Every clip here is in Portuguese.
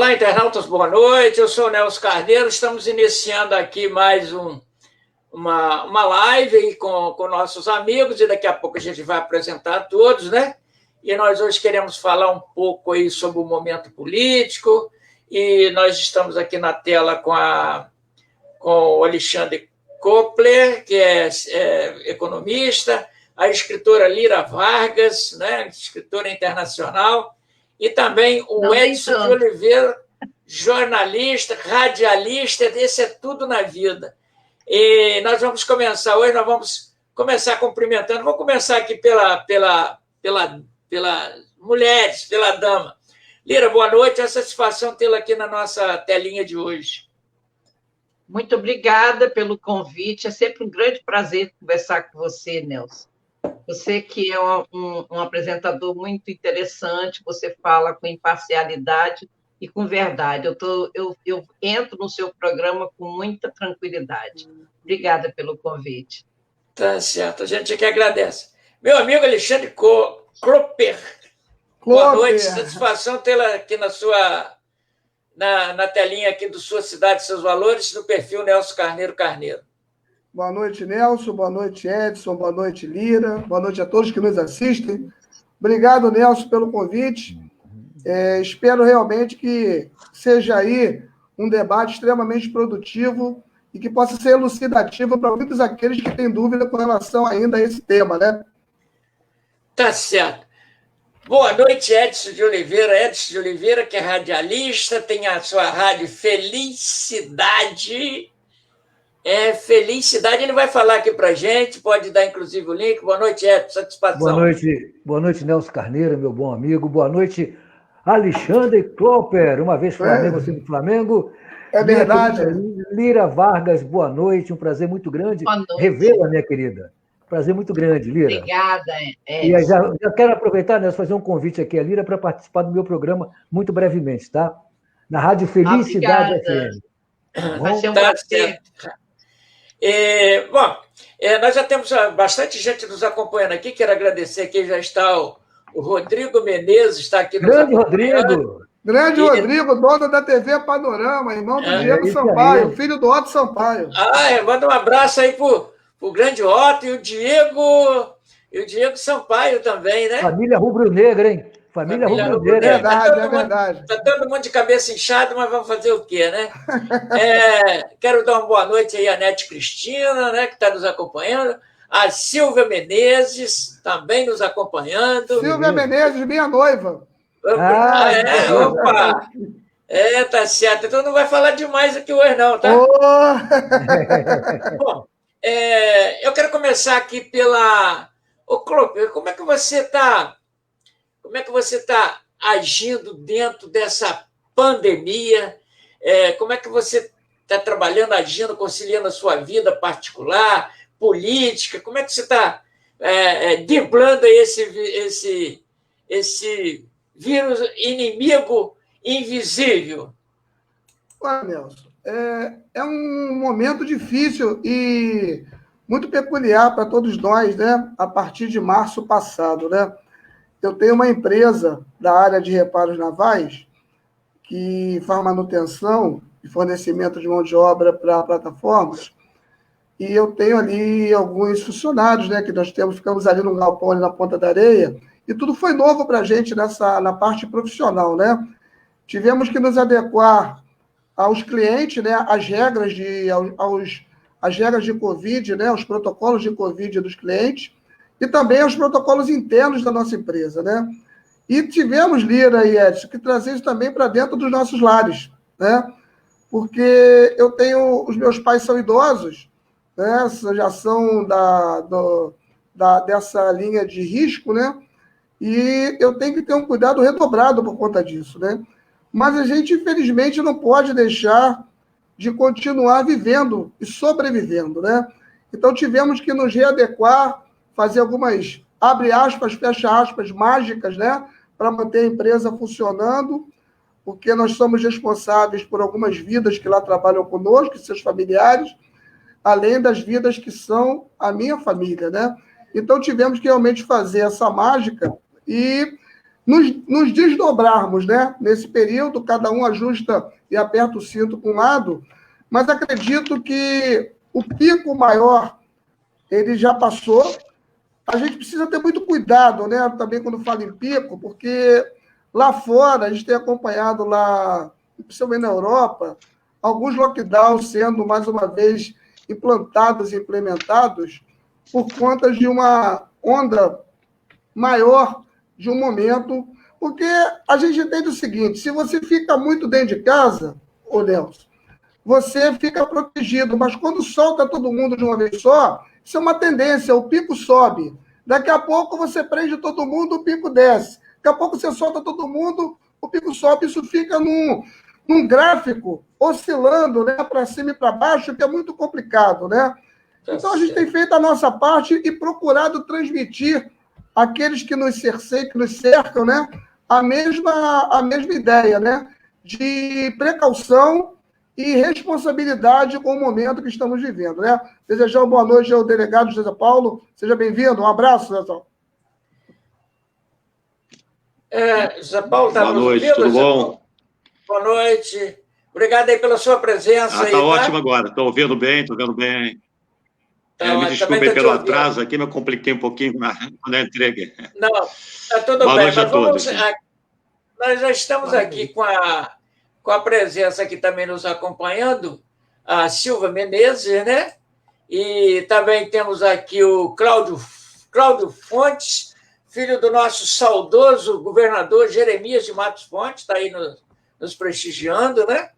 Olá, internautas, boa noite. Eu sou o Nelson Carneiro. Estamos iniciando aqui mais uma live aí com nossos amigos e daqui a pouco a gente vai apresentar a todos, né? E nós hoje queremos falar um pouco aí sobre o momento político e nós estamos aqui na tela com o Alexandre Kopler, que é economista, a escritora Lira Vargas, né? Escritora internacional, e também o Edson de Oliveira, jornalista, radialista, esse é tudo na vida. E nós vamos começar hoje, nós vamos começar cumprimentando, vou começar aqui pela mulheres, pela dama. Lira, boa noite, é uma satisfação tê-la aqui na nossa telinha de hoje. Muito obrigada pelo convite, é sempre um grande prazer conversar com você, Nelson. Você que é um apresentador muito interessante, você fala com imparcialidade e com verdade. Eu entro no seu programa com muita tranquilidade. Obrigada pelo convite. Tá certo, a gente que agradece. Meu amigo Alexandre Kopler, boa noite, satisfação tê-la aqui na telinha aqui do Sua Cidade e Seus Valores, do perfil Nelson Carneiro. Boa noite, Nelson. Boa noite, Edson. Boa noite, Lira. Boa noite a todos que nos assistem. Obrigado, Nelson, pelo convite. Espero realmente que seja aí um debate extremamente produtivo e que possa ser elucidativo para muitos aqueles que têm dúvida com relação ainda a esse tema, né? Tá certo. Boa noite, Edson de Oliveira, que é radialista, tem a sua rádio Felicidade. Felicidade, ele vai falar aqui para a gente, pode dar inclusive o link. Boa noite, Edson, satisfação. Boa noite, Nelson Carneiro, meu bom amigo. Boa noite, Alexandre Kopler, uma vez Flamengo, sempre Flamengo. É verdade. Lira Vargas, boa noite, um prazer muito grande revê-la, minha querida. Prazer muito grande, Lira. Obrigada, E já quero aproveitar, Nelson, fazer um convite aqui a Lira para participar do meu programa muito brevemente, tá? Na Rádio Felicidade FM. Vai ser um prazer. Nós já temos bastante gente nos acompanhando aqui. Quero agradecer aqui, já está o Rodrigo Menezes, está aqui nos acompanhando. Rodrigo, dono da TV Panorama, irmão do Diego Sampaio, filho do Otto Sampaio. Manda um abraço aí pro grande Otto e o Diego Sampaio também, né? Família rubro-negra, hein? Família rubro-negra. É verdade. Está todo mundo de cabeça inchada, mas vamos fazer o quê, né? Quero dar uma boa noite aí à Nete Cristina, né, que está nos acompanhando. A Silvia Menezes, também nos acompanhando. Silvia Menezes, minha noiva. Opa! Tá certo. Então não vai falar demais aqui hoje, não, tá? Bom, eu quero começar aqui pela... Ô, Kopler, como é que você está agindo dentro dessa pandemia? Como é que você está trabalhando, agindo, conciliando a sua vida particular, política? Como é que você está driblando esse vírus inimigo invisível? Olha, Nelson, é um momento difícil e muito peculiar para todos nós, né? A partir de março passado, né? Eu tenho uma empresa da área de reparos navais que faz manutenção e fornecimento de mão de obra para plataformas, e eu tenho ali alguns funcionários, né, que nós ficamos ali no galpão, ali na Ponta da Areia, e tudo foi novo para a gente na parte profissional, né? Tivemos que nos adequar aos clientes, né, às regras de Covid, né, aos protocolos de Covid dos clientes, e também aos protocolos internos da nossa empresa, né? E tivemos, Lira e Edson, que trazer isso também para dentro dos nossos lares, né? Porque os meus pais são idosos, né? Já são dessa linha de risco, né? E eu tenho que ter um cuidado redobrado por conta disso, né? Mas a gente, infelizmente, não pode deixar de continuar vivendo e sobrevivendo, né? Então, tivemos que nos readequar, fazer algumas, abre aspas, fecha aspas, mágicas, né? Para manter a empresa funcionando, porque nós somos responsáveis por algumas vidas que lá trabalham conosco, e seus familiares, além das vidas que são a minha família, né? Então, tivemos que realmente fazer essa mágica e nos desdobrarmos, né? Nesse período, cada um ajusta e aperta o cinto para um lado, mas acredito que o pico maior, ele já passou. A gente precisa ter muito cuidado, né? Também quando fala em pico, porque lá fora, a gente tem acompanhado lá, principalmente na Europa, alguns lockdowns sendo, mais uma vez, implantados e implementados por conta de uma onda maior de um momento, porque a gente entende o seguinte, se você fica muito dentro de casa, ô Nelson, você fica protegido, mas quando solta todo mundo de uma vez só, isso é uma tendência, o pico sobe. Daqui a pouco você prende todo mundo, o pico desce. Daqui a pouco você solta todo mundo, o pico sobe. Isso fica num gráfico oscilando, né, para cima e para baixo, que é muito complicado, né? Então, a gente tem feito a nossa parte e procurado transmitir àqueles que nos cerceiam, que nos cercam, né, a mesma ideia, né, de precaução e responsabilidade com o momento que estamos vivendo, né? Desejar uma boa noite ao delegado José Paulo. Seja bem-vindo. Um abraço, José Paulo. José Paulo, está nos ouvindo? Boa noite, tudo bom? Boa noite. Obrigado aí pela sua presença. Está ótimo agora. Estou ouvindo bem, estou vendo bem. Me desculpem pelo atraso aqui, me compliquei um pouquinho quando eu entrei aqui. Não, está tudo boa bem. Noite a todos. Nós já estamos aqui com a presença aqui também nos acompanhando, a Silva Menezes, né? E também temos aqui o Cláudio Fontes, filho do nosso saudoso governador Jeremias de Matos Fontes, está aí nos prestigiando, né?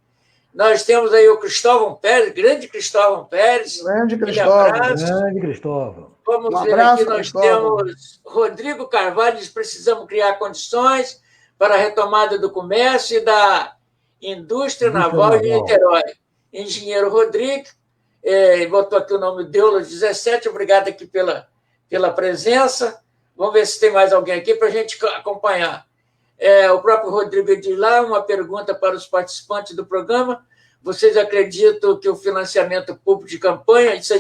Nós temos aí o Cristóvão Pérez, grande Cristóvão Pérez. Grande Cristóvão. Grande Cristóvão. Vamos ver aqui, nós temos Rodrigo Carvalho, diz, precisamos criar condições para a retomada do comércio e da indústria naval de Niterói. Engenheiro Rodrigo, botou aqui o nome Deula 17, obrigado aqui pela presença. Vamos ver se tem mais alguém aqui para a gente acompanhar. O próprio Rodrigo Edilar, uma pergunta para os participantes do programa. Vocês acreditam que o financiamento público de campanha, isso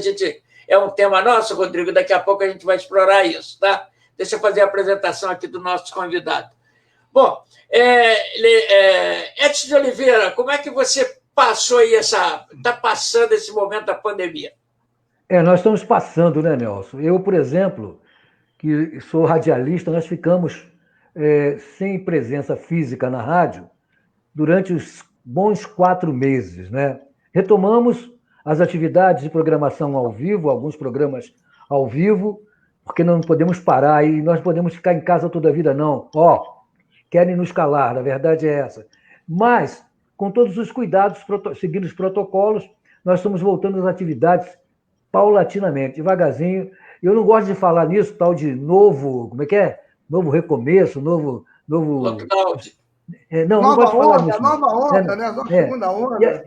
é um tema nosso, Rodrigo, daqui a pouco a gente vai explorar isso, tá? Deixa eu fazer a apresentação aqui do nosso convidado. Bom, Edson de Oliveira, como é que você passou aí está passando esse momento da pandemia? Nós estamos passando, né, Nelson? Eu, por exemplo, que sou radialista, nós ficamos sem presença física na rádio durante os bons 4 meses, né? Retomamos as atividades de programação ao vivo, alguns programas ao vivo, porque não podemos parar e nós podemos ficar em casa toda a vida, não. Querem nos calar, a verdade é essa. Mas, com todos os cuidados, seguindo os protocolos, nós estamos voltando às atividades paulatinamente, devagarzinho. Eu não gosto de falar nisso, tal de novo, como é que é? Novo recomeço, novo... Lockdown. Não gosto de falar nisso. Nova onda, né? Segunda onda.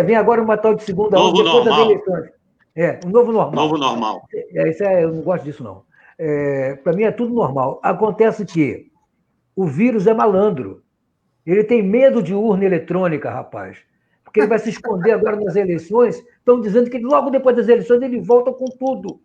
Vem agora uma tal de segunda onda. Novo normal. Um novo normal. Novo normal. Eu não gosto disso, não. Para mim é tudo normal. Acontece que o vírus é malandro. Ele tem medo de urna eletrônica, rapaz. Porque ele vai se esconder agora nas eleições. Estão dizendo que logo depois das eleições ele volta com tudo.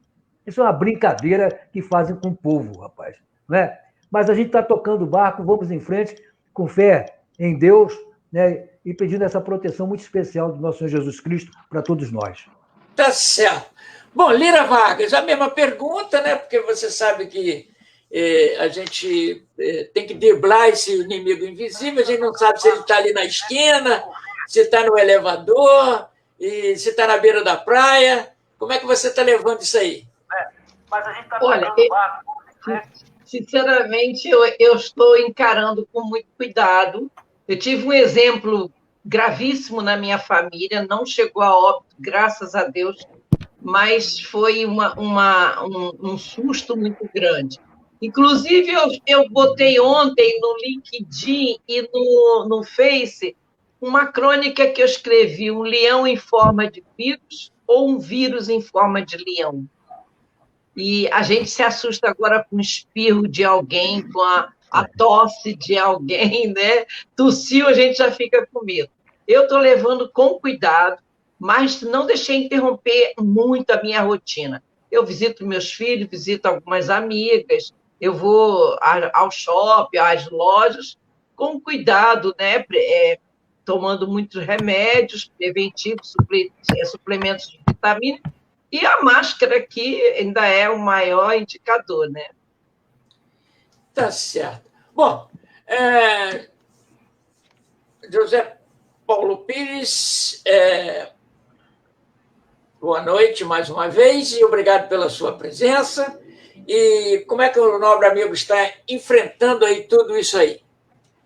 Isso é uma brincadeira que fazem com o povo, rapaz. Não é? Mas a gente está tocando o barco, vamos em frente, com fé em Deus, né? E pedindo essa proteção muito especial do nosso Senhor Jesus Cristo para todos nós. Tá certo. Bom, Lira Vargas, a mesma pergunta, né? Porque você sabe que a gente tem que driblar esse inimigo invisível, a gente não sabe se ele está ali na esquina, se está no elevador, e se está na beira da praia. Como é que você está levando isso aí? Mas a gente está tocando barco. Sinceramente, eu estou encarando com muito cuidado. Eu tive um exemplo gravíssimo na minha família, não chegou a óbito, graças a Deus, mas foi um susto muito grande. Inclusive, eu botei ontem no LinkedIn e no Face uma crônica que eu escrevi, um leão em forma de vírus ou um vírus em forma de leão. E a gente se assusta agora com o espirro de alguém, com a tosse de alguém, né? Tossiu, a gente já fica com medo. Eu estou levando com cuidado, mas não deixei interromper muito a minha rotina. Eu visito meus filhos, visito algumas amigas, eu vou ao shopping, às lojas, com cuidado, né? Tomando muitos remédios preventivos, suplementos de vitamina, e a máscara aqui ainda é o maior indicador, né? Tá certo. Bom, José Paulo Pires, boa noite mais uma vez e obrigado pela sua presença. E como é que o nobre amigo está enfrentando aí tudo isso aí?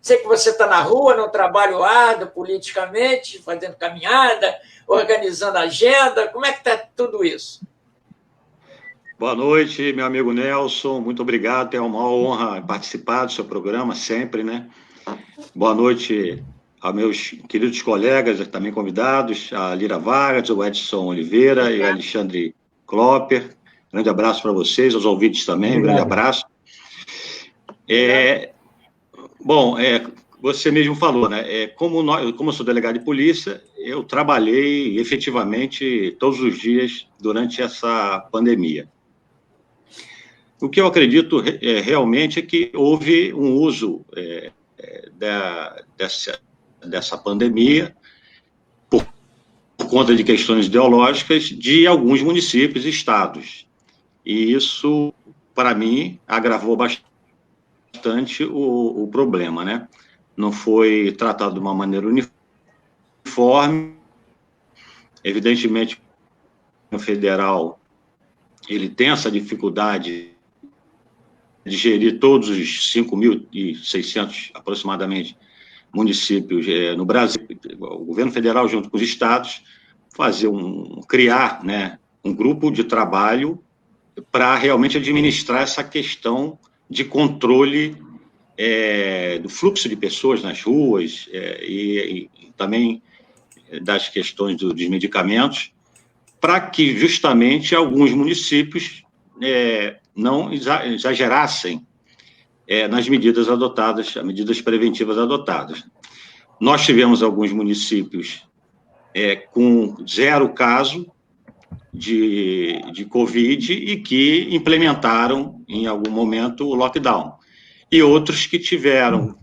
Sei que você está na rua, num trabalho árduo politicamente, fazendo caminhada, organizando agenda. Como é que está tudo isso? Boa noite, meu amigo Nelson. Muito obrigado. É uma honra participar do seu programa sempre, né? Boa noite aos meus queridos colegas, também convidados, a Lira Vargas, o Edson Oliveira e o Alexandre Klopper. Grande abraço para vocês, aos ouvintes também, um grande abraço. Bom, você mesmo falou, né? Como eu sou delegado de polícia, eu trabalhei efetivamente todos os dias durante essa pandemia. O que eu acredito realmente é que houve um uso dessa pandemia por conta de questões ideológicas de alguns municípios e estados. E isso, para mim, agravou bastante o problema, né? Não foi tratado de uma maneira uniforme. Evidentemente, o federal ele tem essa dificuldade de gerir todos os 5.600, aproximadamente, municípios no Brasil. O governo federal, junto com os estados, criar, né, um grupo de trabalho para realmente administrar essa questão de controle do fluxo de pessoas nas ruas e também das questões dos medicamentos, para que justamente alguns municípios não exagerassem nas medidas adotadas, as medidas preventivas adotadas. Nós tivemos alguns municípios com 0 caso de Covid e que implementaram, em algum momento, o lockdown. E outros que tiveram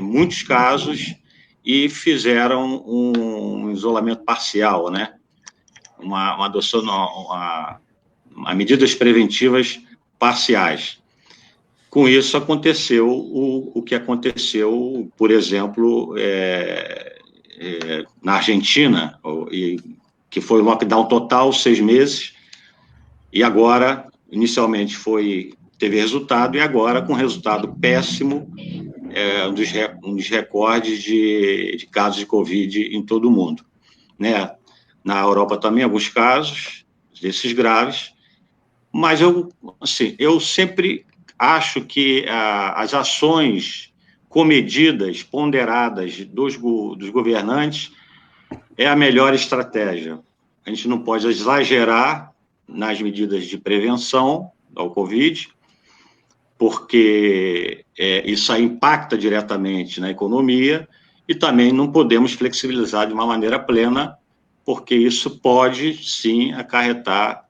muitos casos e fizeram um isolamento parcial, né? Uma adoção, medidas preventivas parciais. Com isso, aconteceu o que aconteceu, por exemplo, na Argentina, que foi lockdown total, 6 meses, e agora, inicialmente, teve resultado, e agora, com resultado péssimo, um dos recordes de casos de Covid em todo o mundo, né? Na Europa também, alguns casos desses graves, mas eu sempre acho que as ações comedidas, ponderadas dos governantes é a melhor estratégia. A gente não pode exagerar nas medidas de prevenção ao Covid, porque isso aí impacta diretamente na economia, e também não podemos flexibilizar de uma maneira plena, porque isso pode, sim, acarretar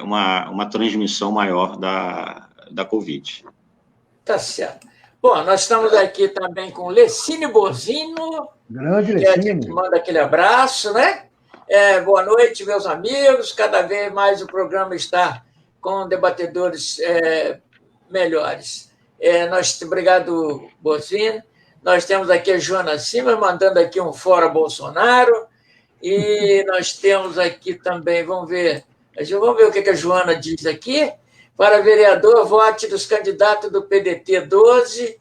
uma transmissão maior da Covid. Tá certo. Bom, nós estamos aqui também com Lecine Bozino, grande Lecine, que manda aquele abraço, né? Boa noite, meus amigos. Cada vez mais o programa está com debatedores melhores. Obrigado, Bozino. Nós temos aqui a Joana Simas mandando aqui um fora Bolsonaro. E nós temos aqui também, vamos ver o que a Joana diz aqui. Para vereador, vote dos candidatos do PDT 12,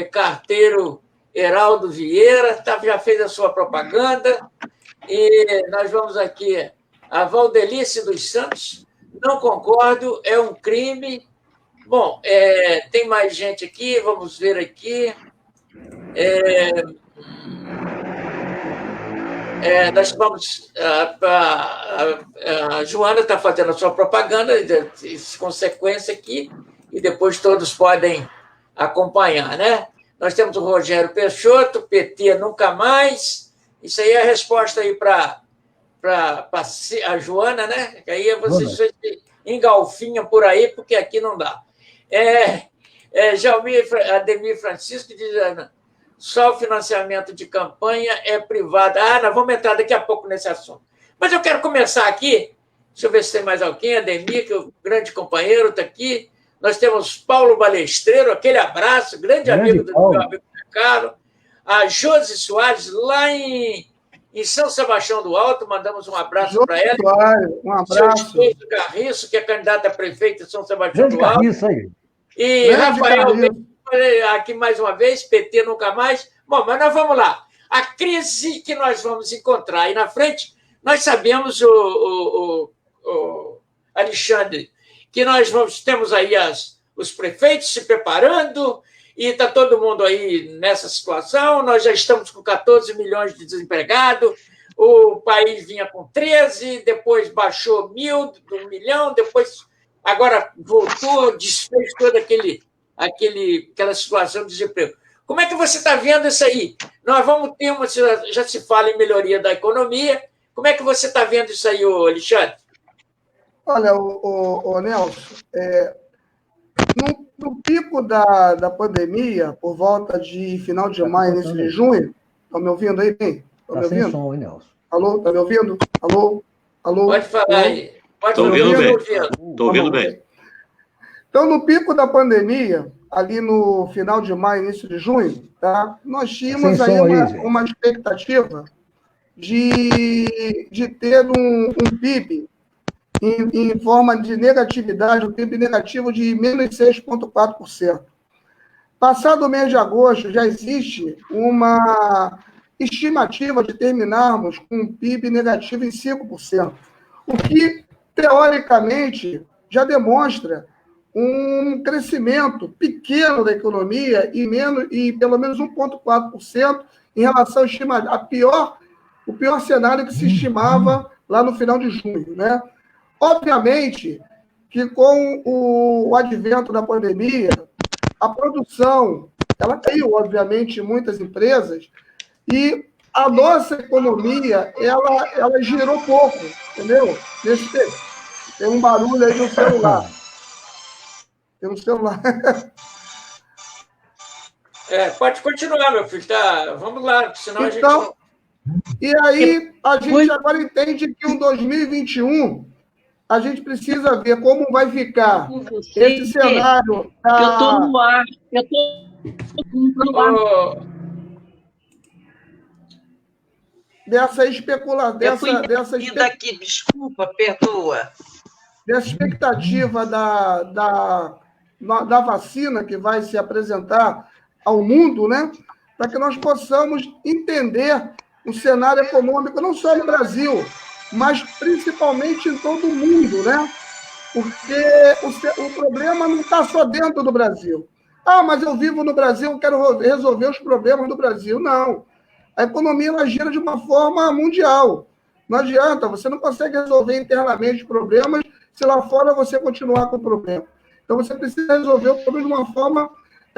carteiro Heraldo Vieira, já fez a sua propaganda. E nós vamos aqui, a Valdelice dos Santos, não concordo, é um crime. Bom, tem mais gente aqui, vamos ver aqui. Nós vamos. A Joana está fazendo a sua propaganda, consequência aqui, e depois todos podem acompanhar, né? Nós temos o Rogério Peixoto, PT nunca mais. Isso aí é a resposta aí para a Joana, né? Que aí vocês engalfinha por aí, porque aqui não dá. Ademir Francisco diz: só o financiamento de campanha é privado. Nós vamos entrar daqui a pouco nesse assunto. Mas eu quero começar aqui. Deixa eu ver se tem mais alguém. Ademir, que é o grande companheiro, está aqui. Nós temos Paulo Balestreiro, aquele abraço, grande amigo do meu amigo Carlos. A Josi Soares, lá em São Sebastião do Alto, mandamos um abraço para ela. Um abraço. Seu esposo Carriço, que é candidato a prefeito de São Sebastião Grande do Alto. Carriço aí. E Grande Rafael, Carriço. aqui mais uma vez, PT nunca mais. Bom, mas nós vamos lá. A crise que nós vamos encontrar aí na frente, nós sabemos, o Alexandre, que nós temos aí os prefeitos se preparando e está todo mundo aí nessa situação. Nós já estamos com 14 milhões de desempregados, o país vinha com 13, depois baixou 1 milhão, depois agora voltou, desfez toda aquela situação de desemprego. Como é que você está vendo isso aí? Nós vamos ter já se fala em melhoria da economia. Como é que você está vendo isso aí, Alexandre? Olha, Nelson, no pico da pandemia, por volta de final de maio, início de junho, estão me ouvindo aí bem? Está sem som, hein, Nelson? Alô, está me ouvindo? Alô? Pode falar aí. Estou ouvindo bem. Estou ouvindo bem. Então, no pico da pandemia, ali no final de maio, início de junho, tá? Nós tínhamos aí uma expectativa de ter um PIB em forma de negatividade, um PIB negativo de menos 6,4%. Passado o mês de agosto, já existe uma estimativa de terminarmos com um PIB negativo em 5%, o que, teoricamente, já demonstra um crescimento pequeno da economia e pelo menos 1,4% em relação o pior cenário que se estimava lá no final de junho, né? Obviamente que com o advento da pandemia, a produção ela caiu, obviamente, em muitas empresas, e a nossa economia ela girou pouco, entendeu? Tem um barulho aí no celular. Tem um celular. Pode continuar, meu filho. Tá, vamos lá, senão a gente não... E aí, a gente agora entende que em 2021 a gente precisa ver como vai ficar esse cenário. Eu estou no ar. Eu estou no ar. Dessa especulação. Aqui, desculpa, perdoa. Dessa expectativa da vacina que vai se apresentar ao mundo, né? Para que nós possamos entender o cenário econômico, não só no Brasil, mas principalmente em todo o mundo, né? Porque o problema não está só dentro do Brasil. Mas eu vivo no Brasil, eu quero resolver os problemas do Brasil. Não. A economia ela gira de uma forma mundial. Não adianta, você não consegue resolver internamente os problemas se lá fora você continuar com o problema. Então, você precisa resolver o problema de uma forma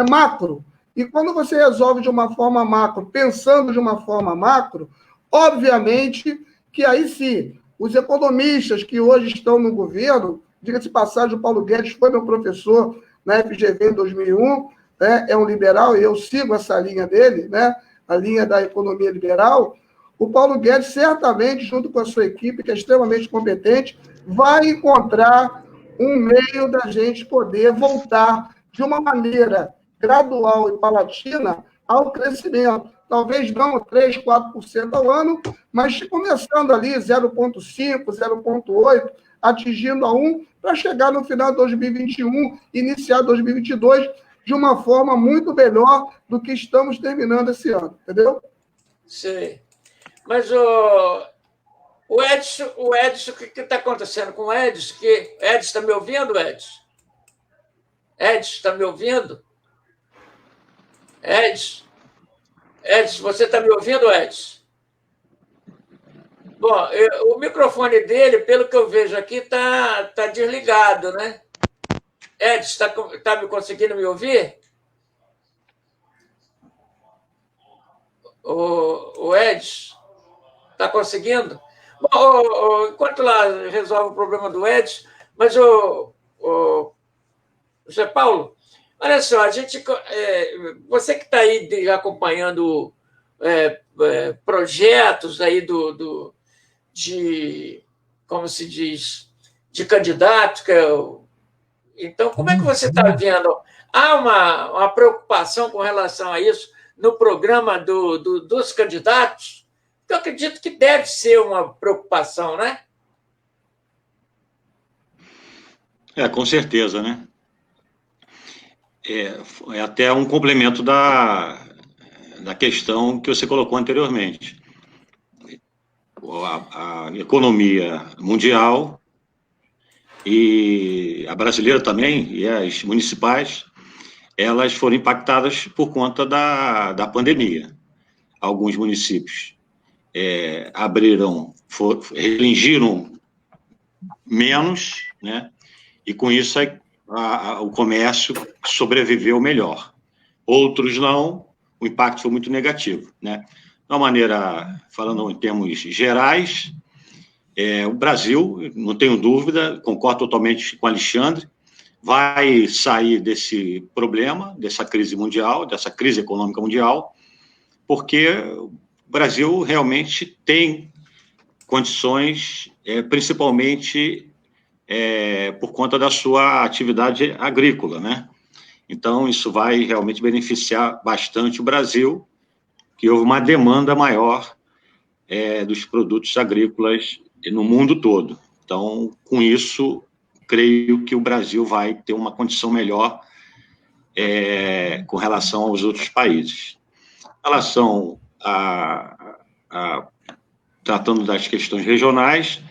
macro. E quando você resolve de uma forma macro, pensando de uma forma macro, obviamente que aí sim, os economistas que hoje estão no governo, diga-se de passagem, o Paulo Guedes foi meu professor na FGV em 2001, né, é um liberal, e eu sigo essa linha dele, né, a linha da economia liberal. O Paulo Guedes, certamente, junto com a sua equipe, que é extremamente competente, vai encontrar um meio da gente poder voltar de uma maneira gradual e palatina ao crescimento. Talvez não 3%, 4% ao ano, mas começando ali 0,5%, 0,8%, atingindo a 1%, para chegar no final de 2021, iniciar 2022, de uma forma muito melhor do que estamos terminando esse ano, entendeu? Sim. Mas o Edson, o que está acontecendo com o Edson? Edson, está me ouvindo, Edson? Edson, está me ouvindo? Edson, você está me ouvindo, Edson? Bom, o microfone dele, pelo que eu vejo aqui, está desligado, né? Edson, está me conseguindo me ouvir? O Edson, está conseguindo? Bom, enquanto lá resolve o problema do Edson, Mas, José Paulo, olha só, você que está aí acompanhando projetos aí de, como se diz, de candidatos, então, como é que você está vendo? Há uma preocupação com relação a isso no programa dos candidatos? Eu acredito que deve ser uma preocupação, né? Com certeza, né? É até um complemento da questão que você colocou anteriormente. A economia mundial e a brasileira também, e as municipais, elas foram impactadas por conta da pandemia. Alguns municípios restringiram menos, né? E com isso o comércio sobreviveu melhor. Outros não, o impacto foi muito negativo, né? De uma maneira, falando em termos gerais, o Brasil, não tenho dúvida, concordo totalmente com o Alexandre, vai sair desse problema, dessa crise mundial, dessa crise econômica mundial, porque o Brasil realmente tem condições, principalmente por conta da sua atividade agrícola, né? Então, isso vai realmente beneficiar bastante o Brasil, que houve uma demanda maior dos produtos agrícolas no mundo todo. Então, com isso, creio que o Brasil vai ter uma condição melhor com relação aos outros países. Em relação tratando das questões regionais,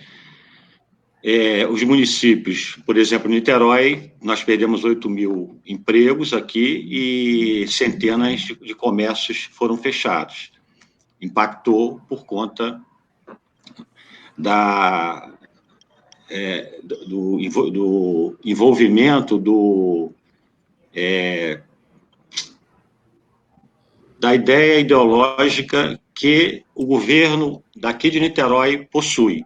os municípios, por exemplo, Niterói, nós perdemos 8.000 empregos aqui e centenas de comércios foram fechados. Impactou por conta do envolvimento da ideia ideológica que o governo daqui de Niterói possui.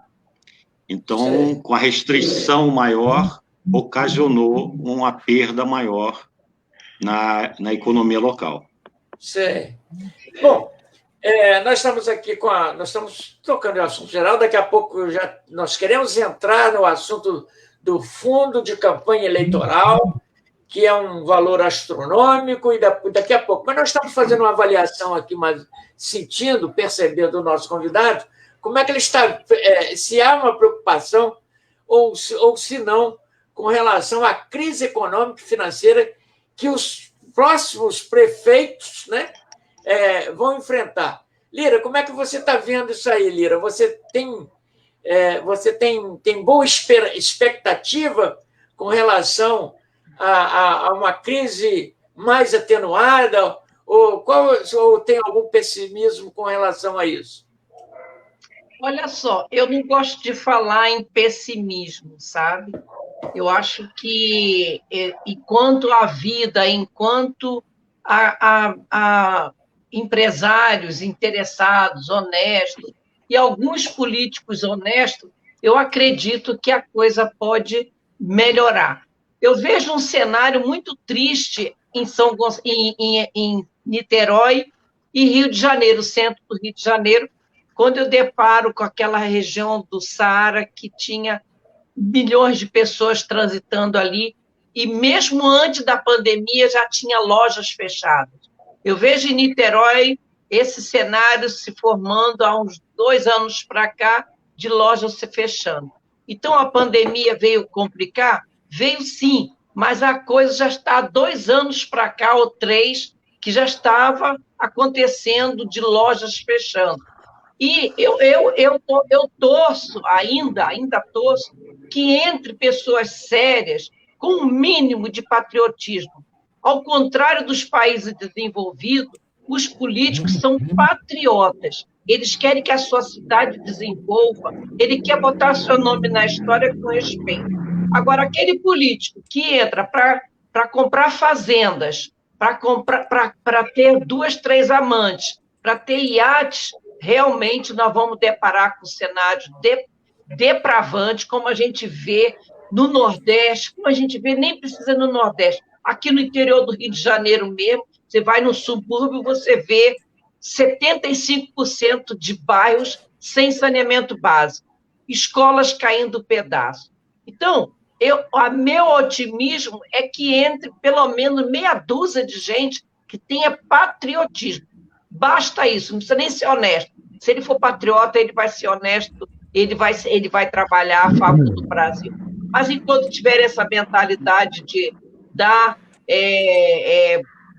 Então, com a restrição maior, ocasionou uma perda maior na economia local. Sei. Bom, nós estamos aqui nós estamos tocando em assunto geral, daqui a pouco nós queremos entrar no assunto do fundo de campanha eleitoral, que é um valor astronômico, e daqui a pouco. Mas nós estamos fazendo uma avaliação aqui, mas percebendo o nosso convidado, como é que ele está, se há uma preocupação ou se não, com relação à crise econômica e financeira que os próximos prefeitos, né, vão enfrentar. Lira, como é que você está vendo isso aí, Lira? Você tem boa expectativa com relação a uma crise mais atenuada, ou tem algum pessimismo com relação a isso? Olha só, eu não gosto de falar em pessimismo, sabe? Eu acho que, enquanto a vida, enquanto a empresários interessados, honestos, e alguns políticos honestos, eu acredito que a coisa pode melhorar. Eu vejo um cenário muito triste em Niterói e Rio de Janeiro, centro do Rio de Janeiro, quando eu deparo com aquela região do Saara que tinha milhões de pessoas transitando ali, e mesmo antes da pandemia já tinha lojas fechadas. Eu vejo em Niterói esse cenário se formando há uns 2 anos para cá, de lojas se fechando. Então, a pandemia veio complicar? Veio sim, mas a coisa já está há 2 anos para cá, ou 3, que já estava acontecendo de lojas fechando. E eu torço, ainda torço, que entre pessoas sérias, com um mínimo de patriotismo. Ao contrário dos países desenvolvidos, os políticos são patriotas. Eles querem que a sua cidade desenvolva, ele quer botar seu nome na história com respeito. Agora, aquele político que entra para comprar fazendas, para ter 2, 3 amantes, para ter iates, realmente nós vamos deparar com cenários depravantes, como a gente vê no Nordeste, como a gente vê, nem precisa no Nordeste. Aqui no interior do Rio de Janeiro mesmo, você vai no subúrbio, você vê 75% de bairros sem saneamento básico, escolas caindo pedaço. Então, meu otimismo é que entre pelo menos meia dúzia de gente que tenha patriotismo. Basta isso, não precisa nem ser honesto. Se ele for patriota, ele vai ser honesto, ele vai trabalhar a favor do Brasil. Mas enquanto tiver essa mentalidade de dar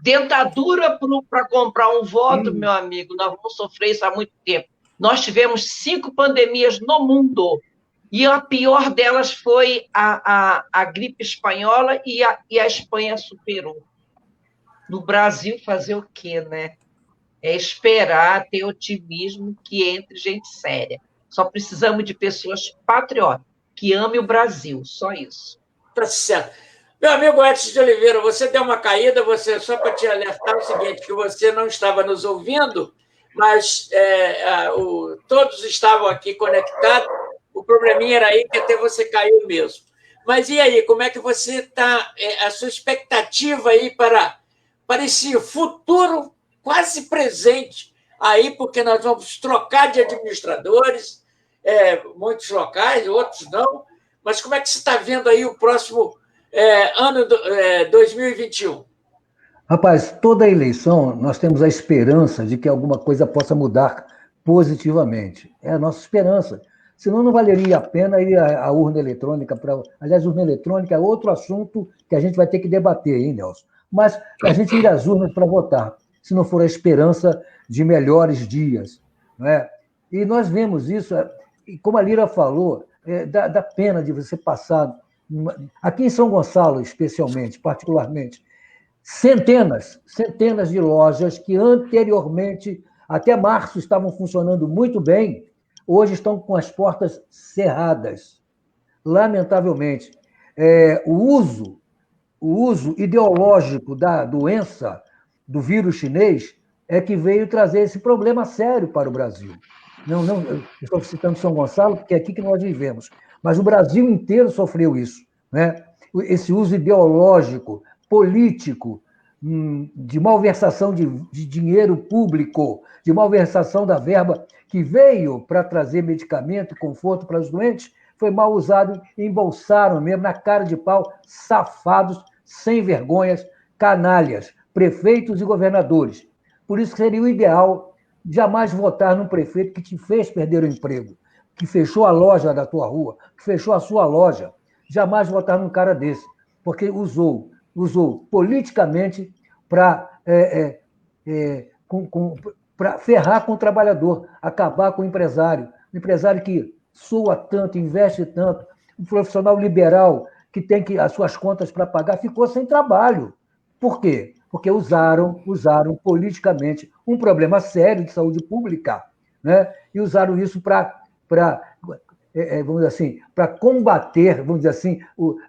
dentadura para comprar um voto, meu amigo, nós vamos sofrer isso há muito tempo. Nós tivemos 5 pandemias no mundo, e a pior delas foi a gripe espanhola, e a Espanha superou. No Brasil, fazer o quê, né? É esperar, ter otimismo, que entre gente séria. Só precisamos de pessoas patriotas, que amem o Brasil, só isso. Tá certo. Meu amigo Edson de Oliveira, você deu uma caída, só para te alertar o seguinte, que você não estava nos ouvindo, mas todos estavam aqui conectados, o probleminha era aí que até você caiu mesmo. Mas e aí, como é que você está, a sua expectativa aí para esse futuro quase presente aí, porque nós vamos trocar de administradores, muitos locais, outros não, mas como é que você está vendo aí o próximo ano 2021? Rapaz, toda eleição nós temos a esperança de que alguma coisa possa mudar positivamente. É a nossa esperança. Senão não valeria a pena ir à urna eletrônica. Aliás, urna eletrônica é outro assunto que a gente vai ter que debater, hein, Nelson? Mas a gente ir às urnas para votar, se não for a esperança de melhores dias. Não é? E nós vemos isso, e como a Lira falou, dá pena de você passar... Aqui em São Gonçalo, especialmente, particularmente, centenas de lojas que anteriormente, até março, estavam funcionando muito bem, hoje estão com as portas cerradas. Lamentavelmente. O uso ideológico da doença, do vírus chinês, é que veio trazer esse problema sério para o Brasil. Não, estou citando São Gonçalo, porque é aqui que nós vivemos. Mas o Brasil inteiro sofreu isso, né? Esse uso ideológico, político, de malversação de dinheiro público, de malversação da verba que veio para trazer medicamento e conforto para os doentes, foi mal usado e embolsaram mesmo, na cara de pau, safados, sem vergonhas, canalhas, prefeitos e governadores. Por isso que seria o ideal jamais votar num prefeito que te fez perder o emprego, que fechou a loja da tua rua, que fechou a sua loja. Jamais votar num cara desse, porque usou politicamente para ferrar com o trabalhador, acabar com o empresário que sua tanto, investe tanto, um profissional liberal que tem as suas contas para pagar, ficou sem trabalho. Por quê? Porque usaram politicamente um problema sério de saúde pública, né? E usaram isso para vamos dizer assim, para combater, vamos dizer assim,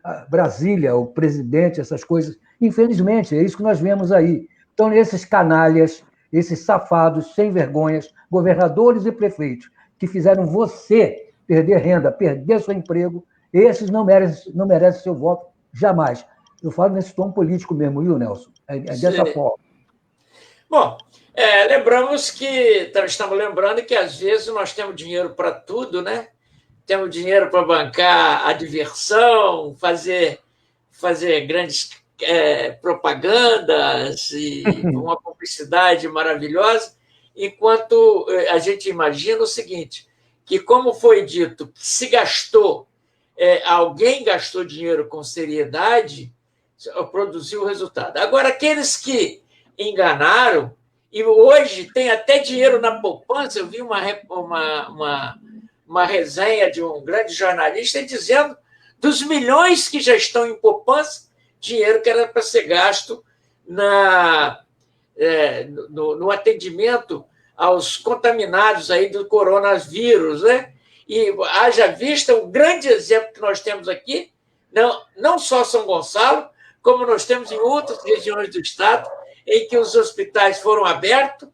a Brasília, o presidente, essas coisas. Infelizmente, é isso que nós vemos aí. Então, esses canalhas, esses safados, sem vergonhas, governadores e prefeitos, que fizeram você perder renda, perder seu emprego, esses não merecem seu voto jamais. Eu falo nesse tom político mesmo, viu, Nelson? É dessa forma. Bom, estamos lembrando que, às vezes, nós temos dinheiro para tudo, né? Temos dinheiro para bancar a diversão, fazer grandes propagandas e uma publicidade maravilhosa, enquanto a gente imagina o seguinte, que, como foi dito, se gastou, alguém gastou dinheiro com seriedade, produziu o resultado. Agora, aqueles que enganaram, e hoje tem até dinheiro na poupança, eu vi uma resenha de um grande jornalista dizendo dos milhões que já estão em poupança, dinheiro que era para ser gasto no atendimento aos contaminados aí do coronavírus, né? E haja vista o grande exemplo que nós temos aqui, não só São Gonçalo, como nós temos em outras regiões do estado, em que os hospitais foram abertos,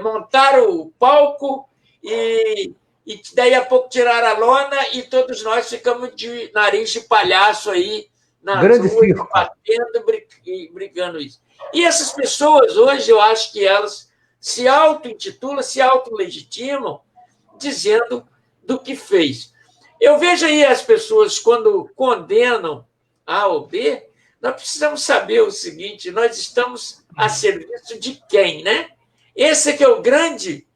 montaram o palco e e daí a pouco tiraram a lona e todos nós ficamos de nariz de palhaço aí nas Grande ruas, circo. batendo e brigando isso. E essas pessoas, hoje, eu acho que elas se auto-intitulam, se auto-legitimam, dizendo do que fez. Eu vejo aí as pessoas, quando condenam A ou B, nós precisamos saber o seguinte, nós estamos a serviço de quem, né? Esse que é o grande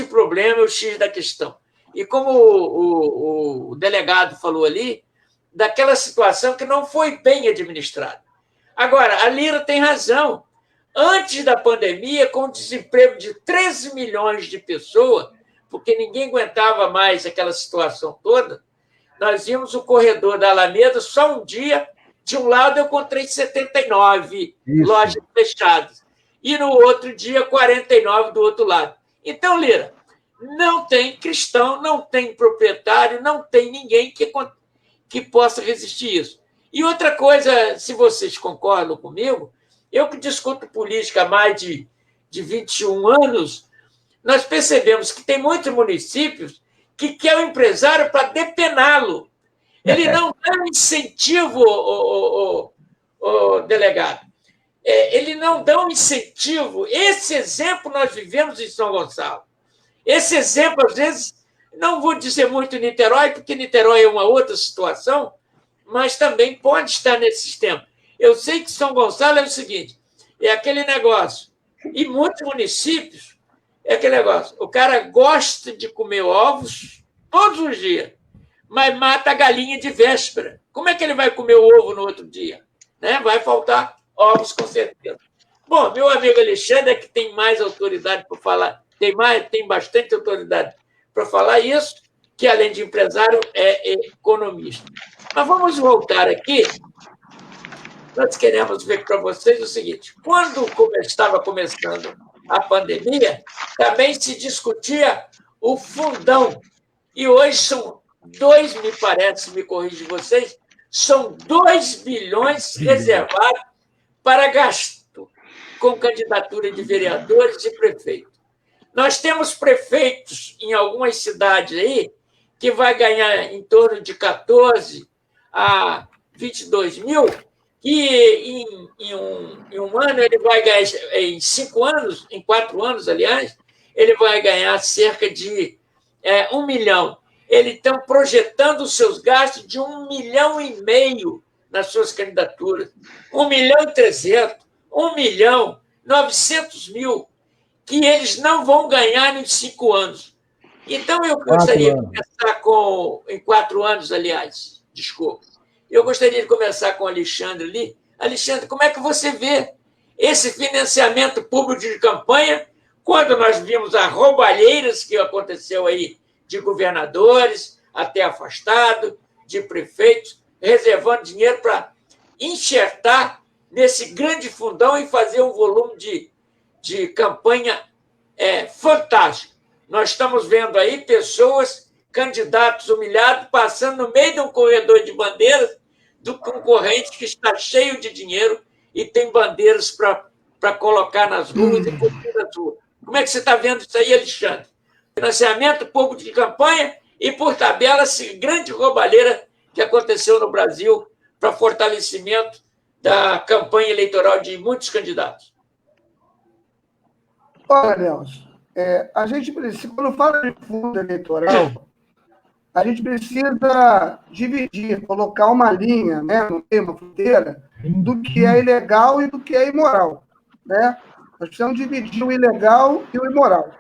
problema, é o X da questão. E como o delegado falou ali, daquela situação que não foi bem administrada. Agora, a Lira tem razão. Antes da pandemia, com o desemprego de 13 milhões de pessoas, porque ninguém aguentava mais aquela situação toda, nós vimos o corredor da Alameda, só um dia, de um lado eu encontrei 79 lojas fechadas, e no outro dia 49 do outro lado. Então, Lira, não tem cristão, não tem proprietário, não tem ninguém que possa resistir isso. E outra coisa, se vocês concordam comigo, eu que discuto política há mais de 21 anos, nós percebemos que tem muitos municípios que quer o empresário para depená-lo. Ele não dá incentivo, o delegado. Ele não dá um incentivo. Esse exemplo nós vivemos em São Gonçalo. Esse exemplo, às vezes, não vou dizer muito em Niterói, porque Niterói é uma outra situação, mas também pode estar nesse sistema. Eu sei que São Gonçalo é o seguinte, é aquele negócio, e muitos municípios, é aquele negócio, o cara gosta de comer ovos todos os dias, mas mata a galinha de véspera. Como é que ele vai comer o ovo no outro dia? Né? Vai faltar ovos, com certeza. Bom, meu amigo Alexandre é que tem mais autoridade para falar, tem bastante autoridade para falar isso, que além de empresário é economista. Mas vamos voltar aqui. Nós queremos ver para vocês o seguinte: quando estava começando a pandemia, também se discutia o fundão. E hoje são 2, me parece, me corrige vocês, são 2 bilhões reservados para gasto com candidatura de vereadores e prefeitos. Nós temos prefeitos em algumas cidades aí que vai ganhar em torno de 14 a 22 mil, que em um ano ele vai ganhar, em 5 anos, em 4 anos, aliás, ele vai ganhar cerca de 1 milhão. Eles estão projetando os seus gastos de 1,5 milhão nas suas candidaturas. 1.300.000, 1.900.000, que eles não vão ganhar em 5 anos. Então, eu gostaria de começar em 4 anos, aliás, desculpa. Eu gostaria de começar com o Alexandre ali. Alexandre, como é que você vê esse financiamento público de campanha quando nós vimos as roubalheiras que aconteceu aí de governadores, até afastado, de prefeitos, reservando dinheiro para enxertar nesse grande fundão e fazer um volume de campanha fantástico. Nós estamos vendo aí pessoas, candidatos humilhados, passando no meio de um corredor de bandeiras do concorrente que está cheio de dinheiro e tem bandeiras para colocar nas ruas e curtir as ruas. Como é que você está vendo isso aí, Alexandre? Financiamento público de campanha e, por tabela, essa grande roubalheira que aconteceu no Brasil para fortalecimento da campanha eleitoral de muitos candidatos. Olha, Nelson, a gente precisa, quando fala de fundo eleitoral, a gente precisa dividir, colocar uma linha, né, uma fronteira, do que é ilegal e do que é imoral. Né? Nós precisamos dividir o ilegal e o imoral.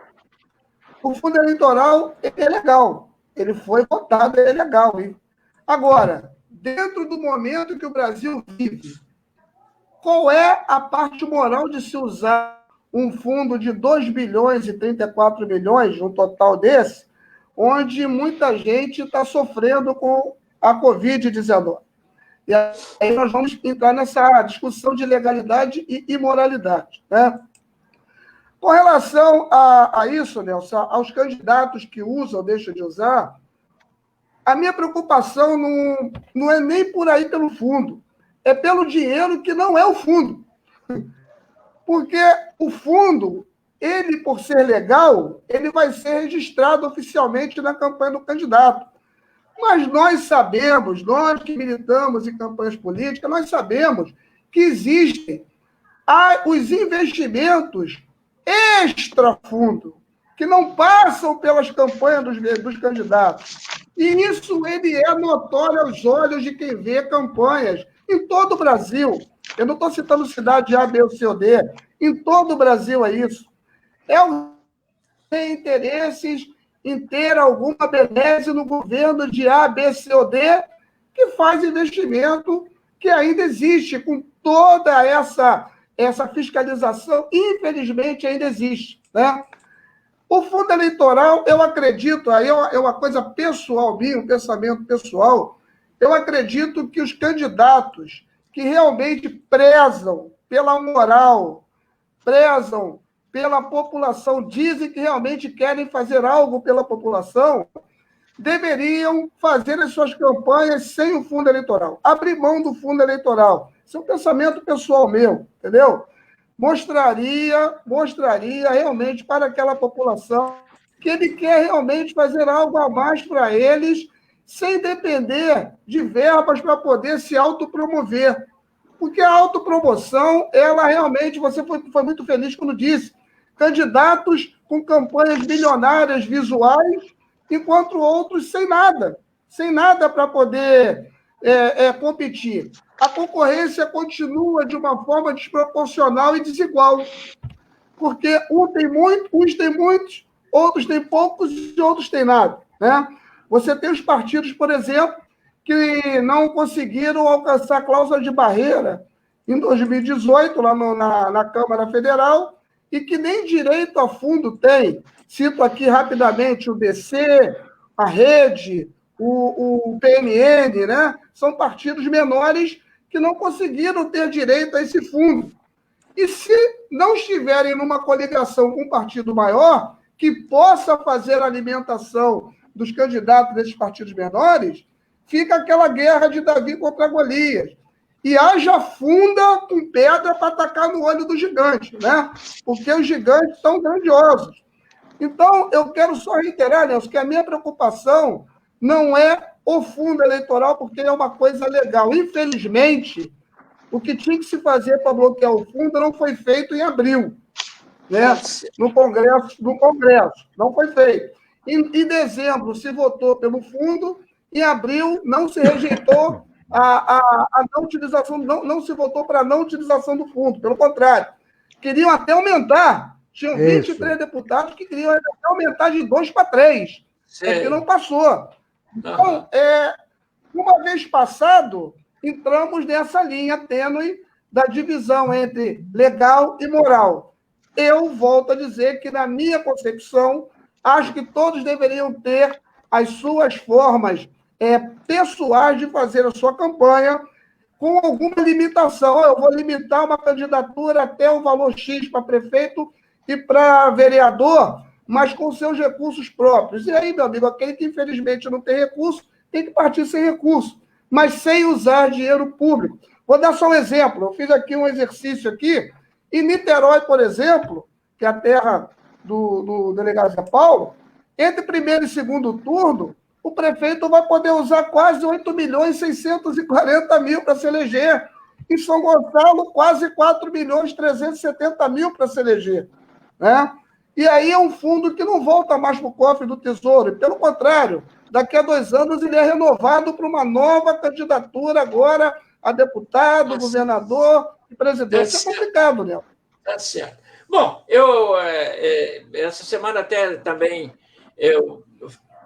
O fundo eleitoral é legal, ele foi votado, é legal. Hein? Agora, dentro do momento que o Brasil vive, qual é a parte moral de se usar um fundo de 2 bilhões e 34 milhões, um total desse, onde muita gente está sofrendo com a Covid-19? E aí nós vamos entrar nessa discussão de legalidade e imoralidade. Né? Com relação a isso, Nelson, aos candidatos que usam ou deixam de usar, a minha preocupação não é nem por aí pelo fundo, é pelo dinheiro que não é o fundo. Porque o fundo, ele, por ser legal, ele vai ser registrado oficialmente na campanha do candidato. Mas nós sabemos, nós que militamos em campanhas políticas, nós sabemos que existem os investimentos extra-fundo, que não passam pelas campanhas dos candidatos. E isso ele é notório aos olhos de quem vê campanhas em todo o Brasil. Eu não estou citando cidade A, B ou C ou D. Em todo o Brasil é isso. Tem interesses em ter alguma beleza no governo de A, B, C ou D, que faz investimento que ainda existe, com toda essa fiscalização, infelizmente ainda existe, né? O fundo eleitoral, eu acredito, aí é uma coisa pessoal minha, um pensamento pessoal, eu acredito que os candidatos que realmente prezam pela moral, prezam pela população, dizem que realmente querem fazer algo pela população, deveriam fazer as suas campanhas sem o fundo eleitoral, abrir mão do fundo eleitoral. Isso é um pensamento pessoal meu, entendeu? Mostraria realmente para aquela população que ele quer realmente fazer algo a mais para eles, sem depender de verbas para poder se autopromover. Porque a autopromoção, ela realmente, você foi muito feliz quando disse, candidatos com campanhas bilionárias visuais, enquanto outros sem nada para poder competir. A concorrência continua de uma forma desproporcional e desigual, porque uns têm muitos, outros têm poucos e outros têm nada, né? Você tem os partidos, por exemplo, que não conseguiram alcançar a cláusula de barreira em 2018, lá na Câmara Federal, e que nem direito a fundo tem. Cito aqui rapidamente o DC, a Rede, o PMN, né? São partidos menores que não conseguiram ter direito a esse fundo. E se não estiverem numa coligação com um partido maior, que possa fazer a alimentação dos candidatos desses partidos menores, fica aquela guerra de Davi contra Golias. E haja funda com pedra para atacar no olho do gigante, né? Porque os gigantes são grandiosos. Então, eu quero só reiterar, Nelson, que a minha preocupação não é o fundo eleitoral, porque é uma coisa legal. Infelizmente, o que tinha que se fazer para bloquear o fundo não foi feito em abril, né? No Congresso, não foi feito. Em dezembro se votou pelo fundo, em abril não se rejeitou a não utilização, não se votou para a não utilização do fundo, pelo contrário. Queriam até aumentar. Tinham 23 deputados que queriam até aumentar de 2 para 3. É que não passou. Então, uma vez passado, entramos nessa linha tênue da divisão entre legal e moral. Eu volto a dizer que, na minha concepção, acho que todos deveriam ter as suas formas pessoais de fazer a sua campanha, com alguma limitação. Eu vou limitar uma candidatura até o valor X para prefeito e para vereador, mas com seus recursos próprios. E aí, meu amigo, aquele que infelizmente não tem recurso, tem que partir sem recurso, mas sem usar dinheiro público. Vou dar só um exemplo. Eu fiz aqui um exercício aqui. Em Niterói, por exemplo, que é a terra do delegado Zé Paulo, entre primeiro e segundo turno, o prefeito vai poder usar quase 8.640.000 para se eleger. Em São Gonçalo, quase 4.370.000 para se eleger, né? E aí é um fundo que não volta mais para o cofre do Tesouro. Pelo contrário, daqui a 2 anos ele é renovado para uma nova candidatura agora a deputado, governador e presidente. Isso é complicado, né? Tá certo. Bom, eu essa semana até também eu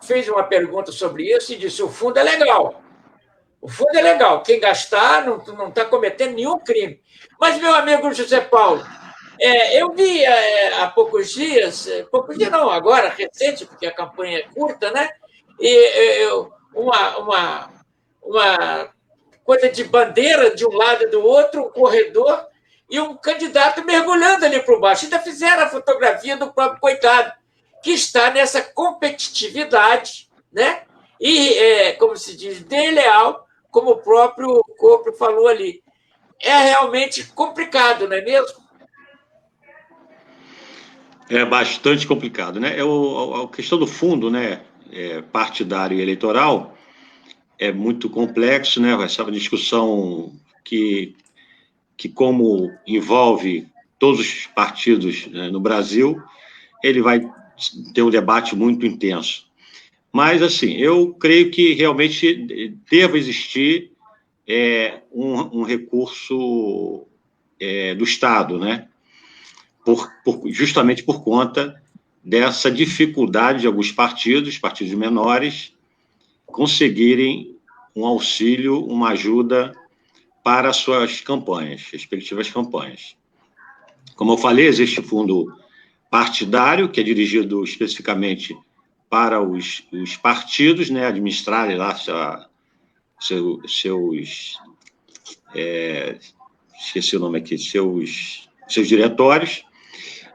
fiz uma pergunta sobre isso e disse: o fundo é legal. O fundo é legal. Quem gastar não está cometendo nenhum crime. Mas, meu amigo José Paulo, eu vi há poucos dias não, agora, recente, porque a campanha é curta, né? E uma coisa de bandeira de um lado e do outro, um corredor, e um candidato mergulhando ali por baixo. Ainda fizeram a fotografia do próprio coitado, que está nessa competitividade, né? E, como se diz, desleal, como o próprio Copro falou ali. É realmente complicado, não é mesmo? É bastante complicado, né? A questão do fundo, né, partidário e eleitoral é muito complexo, né? Essa é uma discussão que como envolve todos os partidos, né, no Brasil, ele vai ter um debate muito intenso. Mas, assim, eu creio que realmente deva existir um recurso do Estado, né? Justamente por conta dessa dificuldade de alguns partidos menores, conseguirem um auxílio, uma ajuda para as suas campanhas, respectivas campanhas. Como eu falei, existe fundo partidário, que é dirigido especificamente para os partidos, né, administrarem lá esqueci o nome aqui, seus diretórios,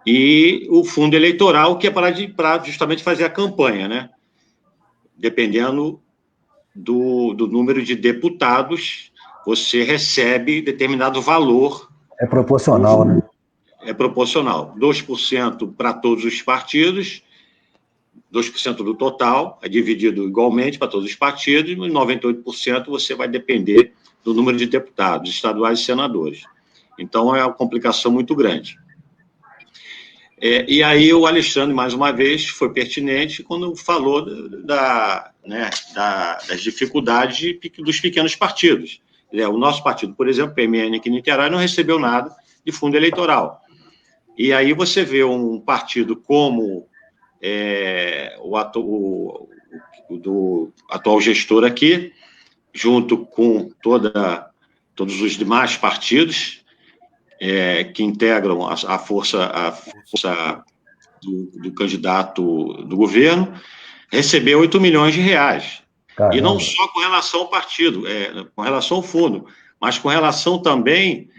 e o fundo eleitoral, que é para justamente fazer a campanha, né? Dependendo do número de deputados, você recebe determinado valor. É proporcional, né? É proporcional. 2% para todos os partidos, 2% do total, é dividido igualmente para todos os partidos, e 98% você vai depender do número de deputados, estaduais e senadores. Então, é uma complicação muito grande. E aí o Alexandre, mais uma vez, foi pertinente quando falou das dificuldades dos pequenos partidos. O nosso partido, por exemplo, o PMN aqui em Niterói, não recebeu nada de fundo eleitoral. E aí você vê um partido como do atual gestor aqui, junto com todos os demais partidos que integram a força do candidato do governo, recebeu 8 milhões de reais. Caramba. E não só com relação ao partido, com relação ao fundo, mas com relação também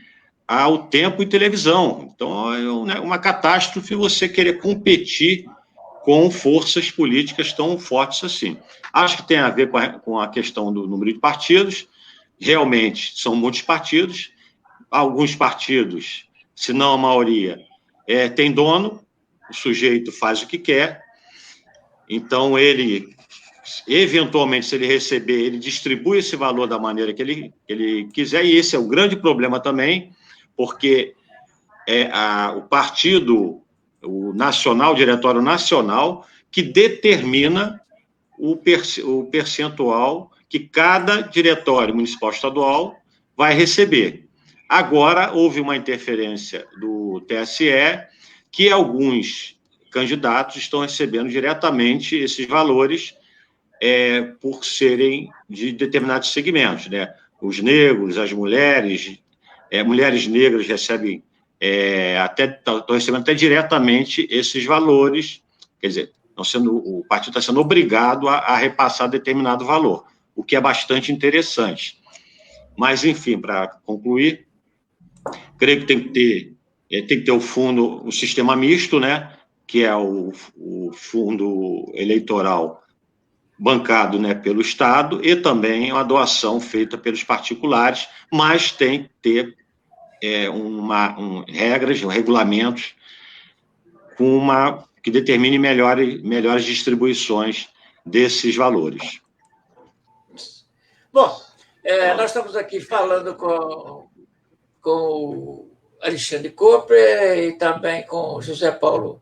ao tempo e televisão. Então, é uma catástrofe você querer competir com forças políticas tão fortes assim. Acho que tem a ver com a questão do número de partidos. Realmente, são muitos partidos. Alguns partidos, se não a maioria, tem dono, o sujeito faz o que quer, então ele, eventualmente, se ele receber, ele distribui esse valor da maneira que ele quiser, e esse é o grande problema também, porque o partido, o nacional, o diretório nacional, que determina o percentual que cada diretório municipal estadual vai receber. Agora, houve uma interferência do TSE, que alguns candidatos estão recebendo diretamente esses valores por serem de determinados segmentos, né? Os negros, as mulheres, mulheres negras recebem estão recebendo até diretamente esses valores, quer dizer, o partido está sendo obrigado a repassar determinado valor, o que é bastante interessante. Mas, enfim, para concluir, creio que tem que ter o fundo, o sistema misto, né, que é o fundo eleitoral bancado, né, pelo Estado, e também uma doação feita pelos particulares, mas tem que ter regras, regulamentos que determine melhores distribuições desses valores. Bom, nós estamos aqui falando com o Alexandre Cooper e também com o José Paulo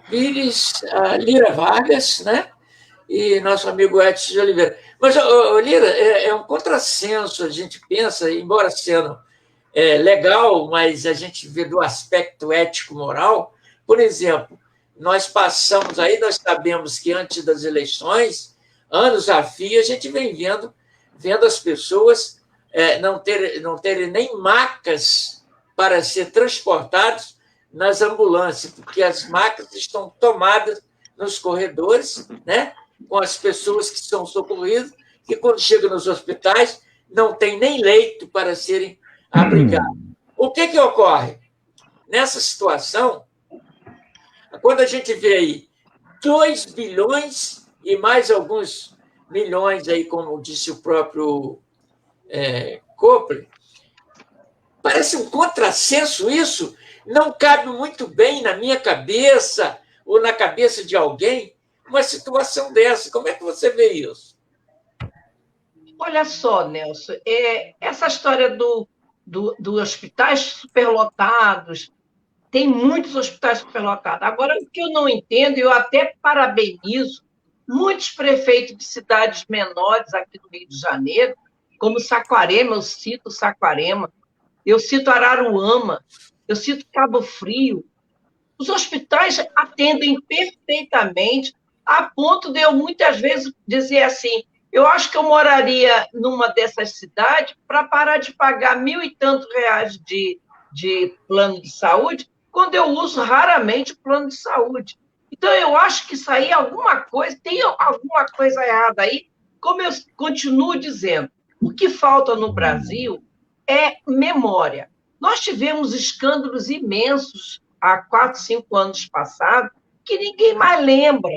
Pires, a Lira Vargas, né? E nosso amigo Edson de Oliveira. Mas, Lira, é um contrassenso, a gente pensa, embora sendo legal, mas a gente vê do aspecto ético-moral. Por exemplo, nós passamos aí, nós sabemos que antes das eleições, anos a fio, a gente vem vendo as pessoas não terem nem macas para ser transportados nas ambulâncias, porque as macas estão tomadas nos corredores, né, com as pessoas que são socorridas, que quando chegam nos hospitais não tem nem leito para serem abrigados. O que ocorre? Nessa situação, quando a gente vê aí 2 bilhões e mais alguns milhões, aí, como disse o próprio Cooper, parece um contrassenso isso, não cabe muito bem na minha cabeça ou na cabeça de alguém uma situação dessa. Como é que você vê isso? Olha só, Nelson, essa história dos hospitais superlotados, tem muitos hospitais superlotados. Agora, o que eu não entendo, eu até parabenizo muitos prefeitos de cidades menores aqui no Rio de Janeiro, como Saquarema, eu cito Saquarema, eu cito Araruama, eu cito Cabo Frio. Os hospitais atendem perfeitamente, a ponto de eu, muitas vezes, dizer assim, eu acho que eu moraria numa dessas cidades para parar de pagar R$ 1.000 e tantos de plano de saúde, quando eu uso raramente o plano de saúde. Então, eu acho que isso aí, tem alguma coisa errada aí, como eu continuo dizendo. O que falta no Brasil é memória. Nós tivemos escândalos imensos há 4, 5 anos passados, que ninguém mais lembra.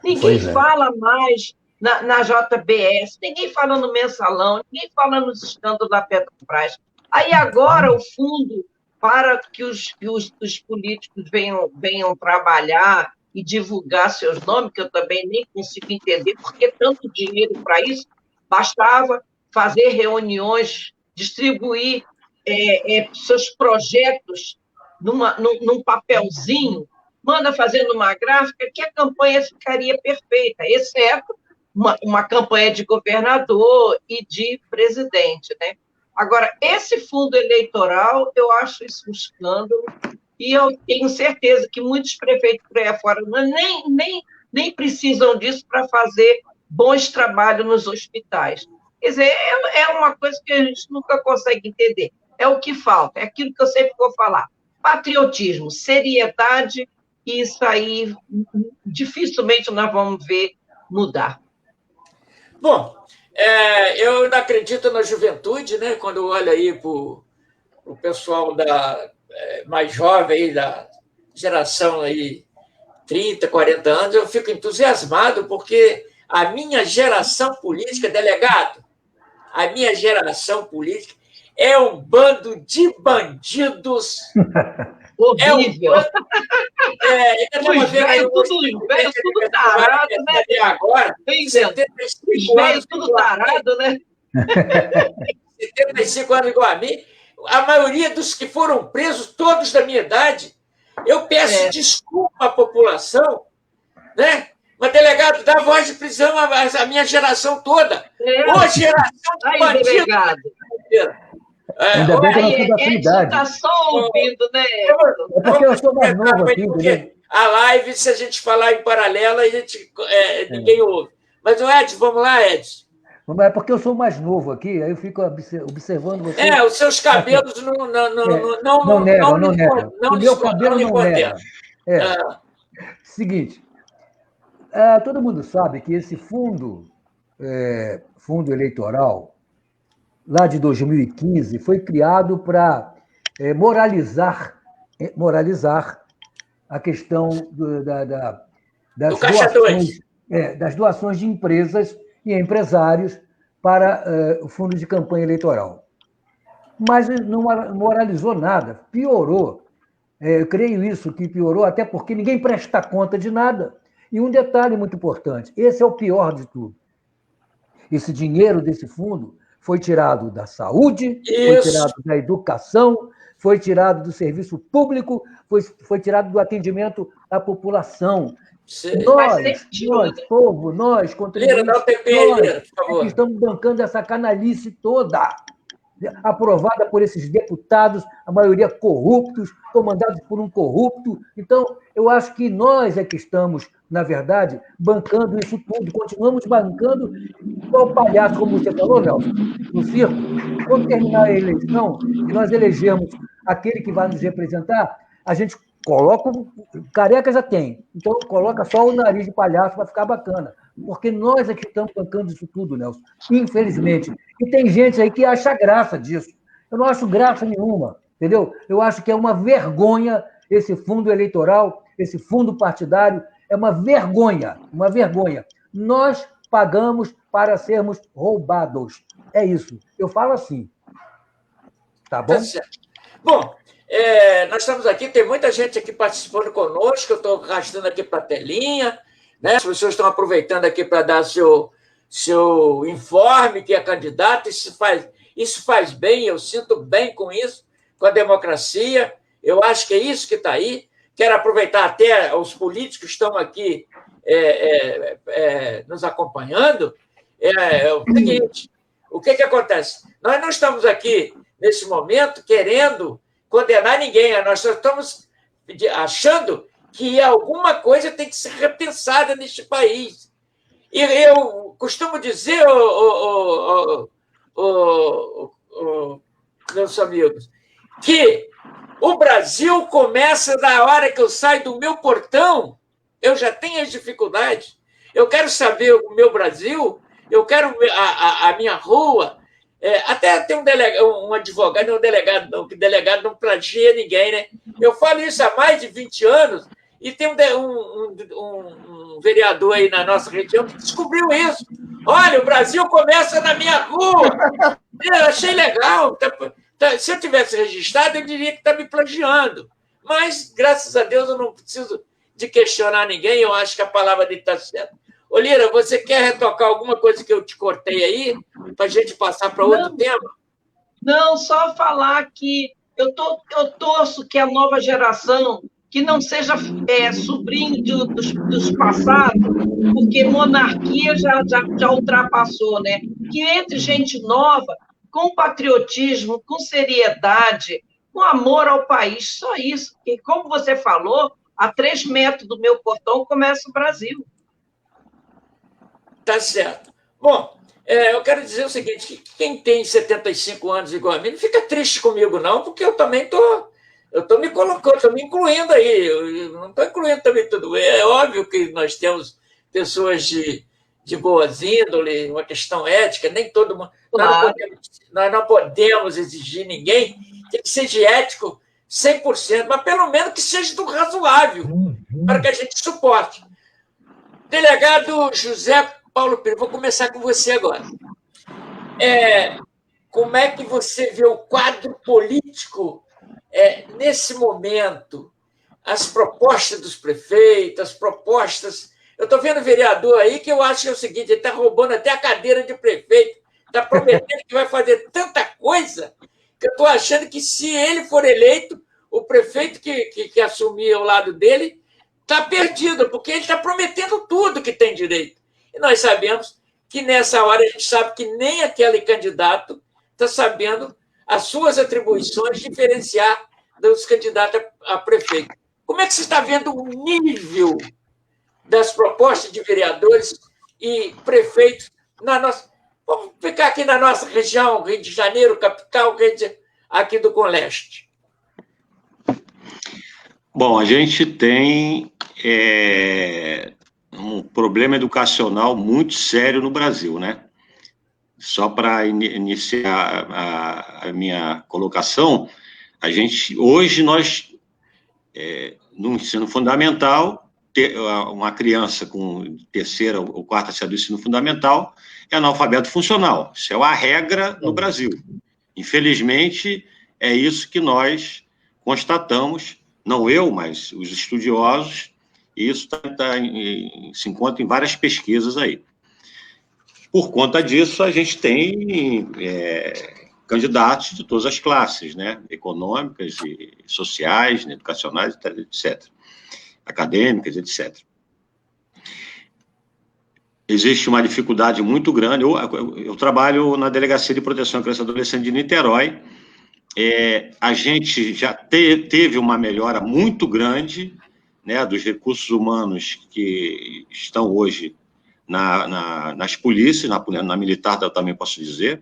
Ninguém fala mais na JBS, ninguém fala no Mensalão, ninguém fala nos escândalos da Petrobras. Aí agora o fundo, para que os políticos venham trabalhar e divulgar seus nomes, que eu também nem consigo entender por que tanto dinheiro para isso, bastava fazer reuniões, distribuir seus projetos num papelzinho, manda fazer numa gráfica, que a campanha ficaria perfeita, exceto uma campanha de governador e de presidente, né? Agora, esse fundo eleitoral, eu acho isso um escândalo, e eu tenho certeza que muitos prefeitos por aí afora nem precisam disso para fazer bons trabalhos nos hospitais. Quer dizer, é uma coisa que a gente nunca consegue entender. É o que falta, é aquilo que eu sempre vou falar. Patriotismo, seriedade, e isso aí dificilmente nós vamos ver mudar. Bom, eu não acredito na juventude, né? Quando eu olho aí para o pessoal mais jovem, aí, da geração aí, 30, 40 anos, eu fico entusiasmado, porque a minha geração política, delegado, a minha geração política é um bando de bandidos. Horrível. Os velhos, tudo tarado, né? Agora, os velhos tudo tarado, né? 75 anos igual a mim, a maioria dos que foram presos, todos da minha idade. Eu peço desculpa à população, né? Mas, delegado, dá voz de prisão à minha geração toda. Ô, geração de bandido. Delegado. Ainda bem que eu não sou da sua idade. Está só ouvindo, né? É porque eu sou mais novo aqui, porque a live, se a gente falar em paralelo, ninguém ouve. Mas, Edson, vamos lá, Edson. É porque eu sou mais novo aqui, aí eu fico observando você. Os seus cabelos não negam. O meu cabelo não nega. Seguinte, todo mundo sabe que esse fundo eleitoral, lá de 2015, foi criado para moralizar a questão das doações de empresas e empresários para o fundo de campanha eleitoral. Mas não moralizou nada, piorou. Eu creio isso, que piorou, até porque ninguém presta conta de nada. E um detalhe muito importante, esse é o pior de tudo. Esse dinheiro desse fundo foi tirado da saúde, foi tirado da educação, foi tirado do serviço público, foi tirado do atendimento à população. Nós, povo, nós, contribuintes, nós estamos bancando essa canalice toda, aprovada por esses deputados, a maioria corruptos, comandados por um corrupto. Então, eu acho que nós é que estamos, na verdade, bancando isso tudo, continuamos bancando igual palhaço, como você falou, Nelson, no circo. Quando terminar a eleição e nós elegermos aquele que vai nos representar, a gente coloca, careca já tem, então coloca só o nariz de palhaço para ficar bacana, porque nós é que estamos bancando isso tudo, Nelson, infelizmente. E tem gente aí que acha graça disso. Eu não acho graça nenhuma, entendeu? Eu acho que é uma vergonha esse fundo eleitoral, esse fundo partidário, é uma vergonha, uma vergonha. Nós pagamos para sermos roubados. É isso. Eu falo assim. Tá bom? Tá certo. Bom, Nós estamos aqui, tem muita gente aqui participando conosco, eu estou arrastando aqui para a telinha, né? As pessoas estão aproveitando aqui para dar seu informe, que é candidato, isso faz bem, eu sinto bem com isso, com a democracia, eu acho que é isso que está aí. Quero aproveitar até os políticos que estão aqui nos acompanhando. É o seguinte, o que acontece? Nós não estamos aqui, nesse momento, querendo condenar ninguém, nós só estamos achando que alguma coisa tem que ser repensada neste país. E eu costumo dizer, meus amigos, que o Brasil começa na hora que eu saio do meu portão, eu já tenho as dificuldades. Eu quero saber o meu Brasil, eu quero a minha rua. Até tem um advogado, não um delegado, não, que delegado não plagia ninguém, né? Eu falo isso há mais de 20 anos e tem um vereador aí na nossa região que descobriu isso. Olha, o Brasil começa na minha rua. Eu achei legal. Se eu tivesse registrado, eu diria que está me plagiando. Mas, graças a Deus, eu não preciso de questionar ninguém. Eu acho que a palavra dele está certa. Ô, Lira, você quer retocar alguma coisa que eu te cortei aí, para a gente passar para outro tema? Não, só falar que eu torço que a nova geração, que não seja sobrinho dos passados, porque monarquia já ultrapassou, né? Que entre gente nova, com patriotismo, com seriedade, com amor ao país, só isso. Porque, como você falou, a 3 metros do meu portão começa o Brasil. Tá certo. Bom, eu quero dizer o seguinte, que quem tem 75 anos igual a mim, não fica triste comigo, não, porque eu também estou me colocando, estou me incluindo aí, eu não estou incluindo também tudo. É óbvio que nós temos pessoas de boas índole, uma questão ética, nem todo mundo. Claro. Nós não podemos exigir ninguém que seja ético 100%, mas pelo menos que seja do razoável, para que a gente suporte. Delegado José Paulo Pires, vou começar com você agora. Como é que você vê o quadro político nesse momento? As propostas dos prefeitos, as propostas... Eu estou vendo vereador aí que eu acho que é o seguinte, ele está roubando até a cadeira de prefeito, está prometendo que vai fazer tanta coisa que eu estou achando que, se ele for eleito, o prefeito que assumir ao lado dele está perdido, porque ele está prometendo tudo que tem direito. E nós sabemos que, nessa hora, a gente sabe que nem aquele candidato está sabendo as suas atribuições diferenciar dos candidatos a prefeito. Como é que você está vendo o nível das propostas de vereadores e prefeitos na nossa... Vamos ficar aqui na nossa região, Rio de Janeiro, capital, aqui do Conleste. Bom, a gente tem um problema educacional muito sério no Brasil, né? Só para iniciar a minha colocação, hoje nós, no ensino fundamental, uma criança com terceira ou quarta série do ensino fundamental é analfabeto funcional. Isso é uma regra no Brasil. Infelizmente, é isso que nós constatamos, não eu, mas os estudiosos, e isso se encontra em várias pesquisas aí. Por conta disso, a gente tem candidatos de todas as classes, né? Econômicas, e sociais, educacionais, etc. Acadêmicas, etc. Existe uma dificuldade muito grande. Eu trabalho na Delegacia de Proteção à Criança e Adolescente de Niterói. A gente já teve uma melhora muito grande, né, dos recursos humanos que estão hoje nas polícias, na militar, eu também posso dizer,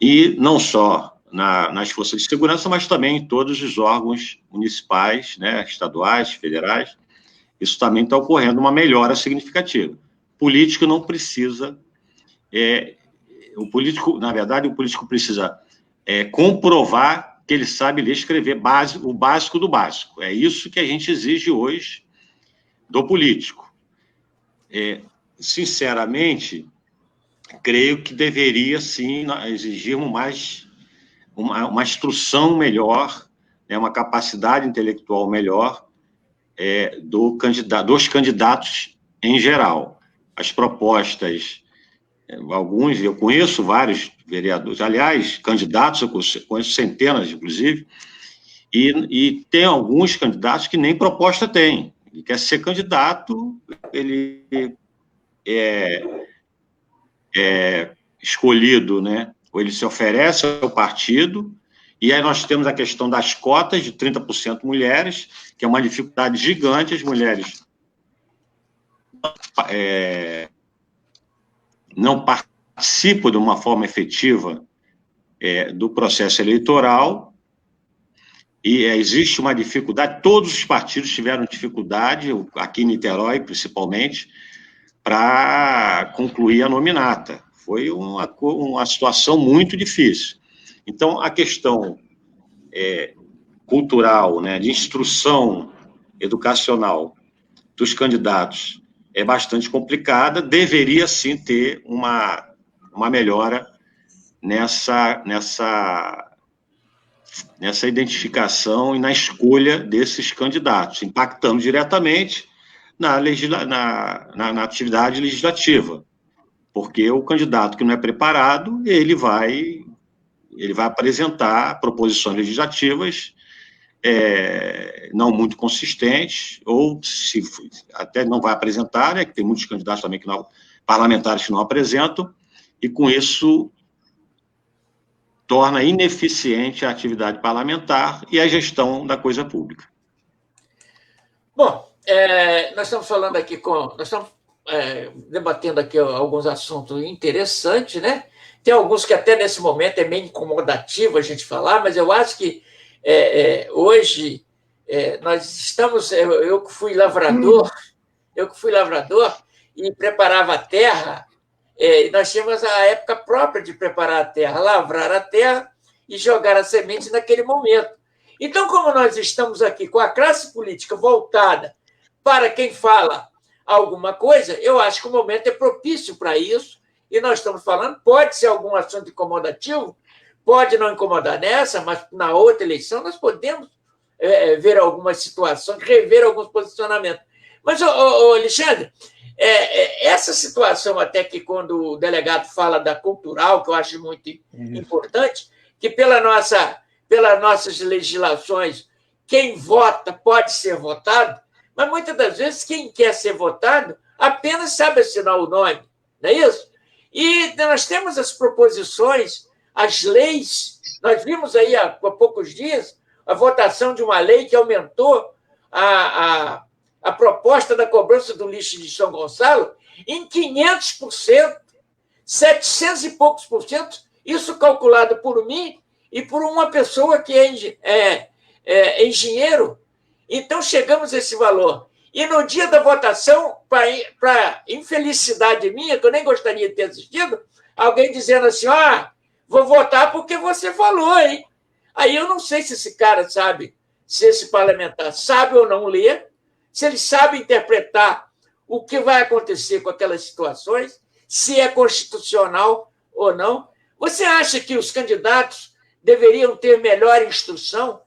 e não só nas forças de segurança, mas também em todos os órgãos municipais, né, estaduais, federais. Isso também está ocorrendo uma melhora significativa. O político não precisa... na verdade, o político precisa comprovar que ele sabe ler e escrever o básico do básico. É isso que a gente exige hoje do político. Sinceramente, creio que deveria, sim, exigirmos mais uma instrução melhor né, uma capacidade intelectual melhor dos candidatos em geral. As propostas, alguns, eu conheço vários vereadores, aliás, candidatos, eu conheço centenas, inclusive, e tem alguns candidatos que nem proposta têm. Ele quer ser candidato, ele é escolhido, né? Ou ele se oferece ao partido, e aí nós temos a questão das cotas de 30% mulheres, que é uma dificuldade gigante. As mulheres não participam de uma forma efetiva do processo eleitoral, e existe uma dificuldade, todos os partidos tiveram dificuldade, aqui em Niterói, principalmente, para concluir a nominata. Foi uma situação muito difícil. Então, a questão cultural, né, de instrução educacional dos candidatos é bastante complicada, deveria, sim, ter uma melhora nessa identificação e na escolha desses candidatos, impactando diretamente na atividade legislativa, porque o candidato que não é preparado, ele vai apresentar proposições legislativas não muito consistentes, ou se até não vai apresentar, né, que tem muitos candidatos também parlamentares que não apresentam, e com isso torna ineficiente a atividade parlamentar e a gestão da coisa pública. Bom, nós estamos falando aqui nós estamos debatendo aqui alguns assuntos interessantes, né? Tem alguns que até nesse momento é meio incomodativo a gente falar, mas eu acho que hoje nós estamos... Eu que fui lavrador e preparava a terra, nós tínhamos a época própria de preparar a terra, lavrar a terra e jogar as sementes naquele momento. Então, como nós estamos aqui com a classe política voltada para quem fala alguma coisa, eu acho que o momento é propício para isso, e nós estamos falando, pode ser algum assunto incomodativo, pode não incomodar nessa, mas na outra eleição nós podemos ver algumas situações, rever alguns posicionamentos. Mas, Alexandre, essa situação até que quando o delegado fala da cultural, que eu acho muito importante, que pelas nossas legislações, quem vota pode ser votado, mas muitas das vezes quem quer ser votado apenas sabe assinar o nome, não é isso? E nós temos as proposições, as leis, nós vimos aí há poucos dias a votação de uma lei que aumentou a proposta da cobrança do lixo de São Gonçalo em 500%, 700 e poucos por cento, isso calculado por mim e por uma pessoa que é engenheiro. Então, chegamos a esse valor. E no dia da votação, para infelicidade minha, que eu nem gostaria de ter assistido, alguém dizendo assim, vou votar porque você falou, hein? Aí eu não sei se esse cara sabe, se esse parlamentar sabe ou não ler, se ele sabe interpretar o que vai acontecer com aquelas situações, se é constitucional ou não. Você acha que os candidatos deveriam ter melhor instrução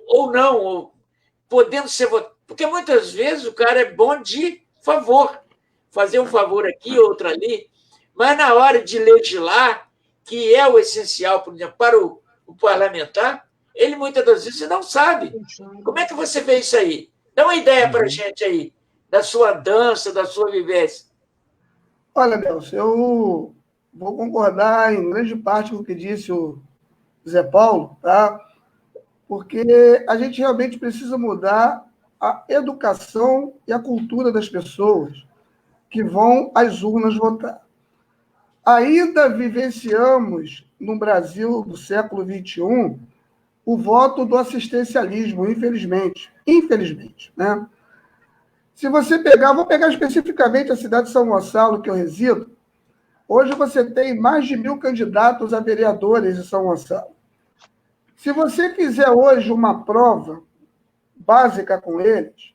ou não, ou podendo ser votados? Porque muitas vezes o cara é bom de favor, fazer um favor aqui, outro ali, mas na hora de legislar, que é o essencial, por exemplo, para o parlamentar, ele muitas das vezes não sabe. Como é que você vê isso aí? Dá uma ideia para a gente aí, da sua dança, da sua vivência. Olha, Nelson, eu vou concordar em grande parte com o que disse o Zé Paulo, tá? Porque a gente realmente precisa mudar a educação e a cultura das pessoas que vão às urnas votar. Ainda vivenciamos, no Brasil do século XXI, o voto do assistencialismo, infelizmente. Infelizmente, né? Se você pegar, vou pegar especificamente a cidade de São Gonçalo, que eu resido, hoje você tem mais de 1.000 candidatos a vereadores em São Gonçalo. Se você fizer hoje uma prova básica com eles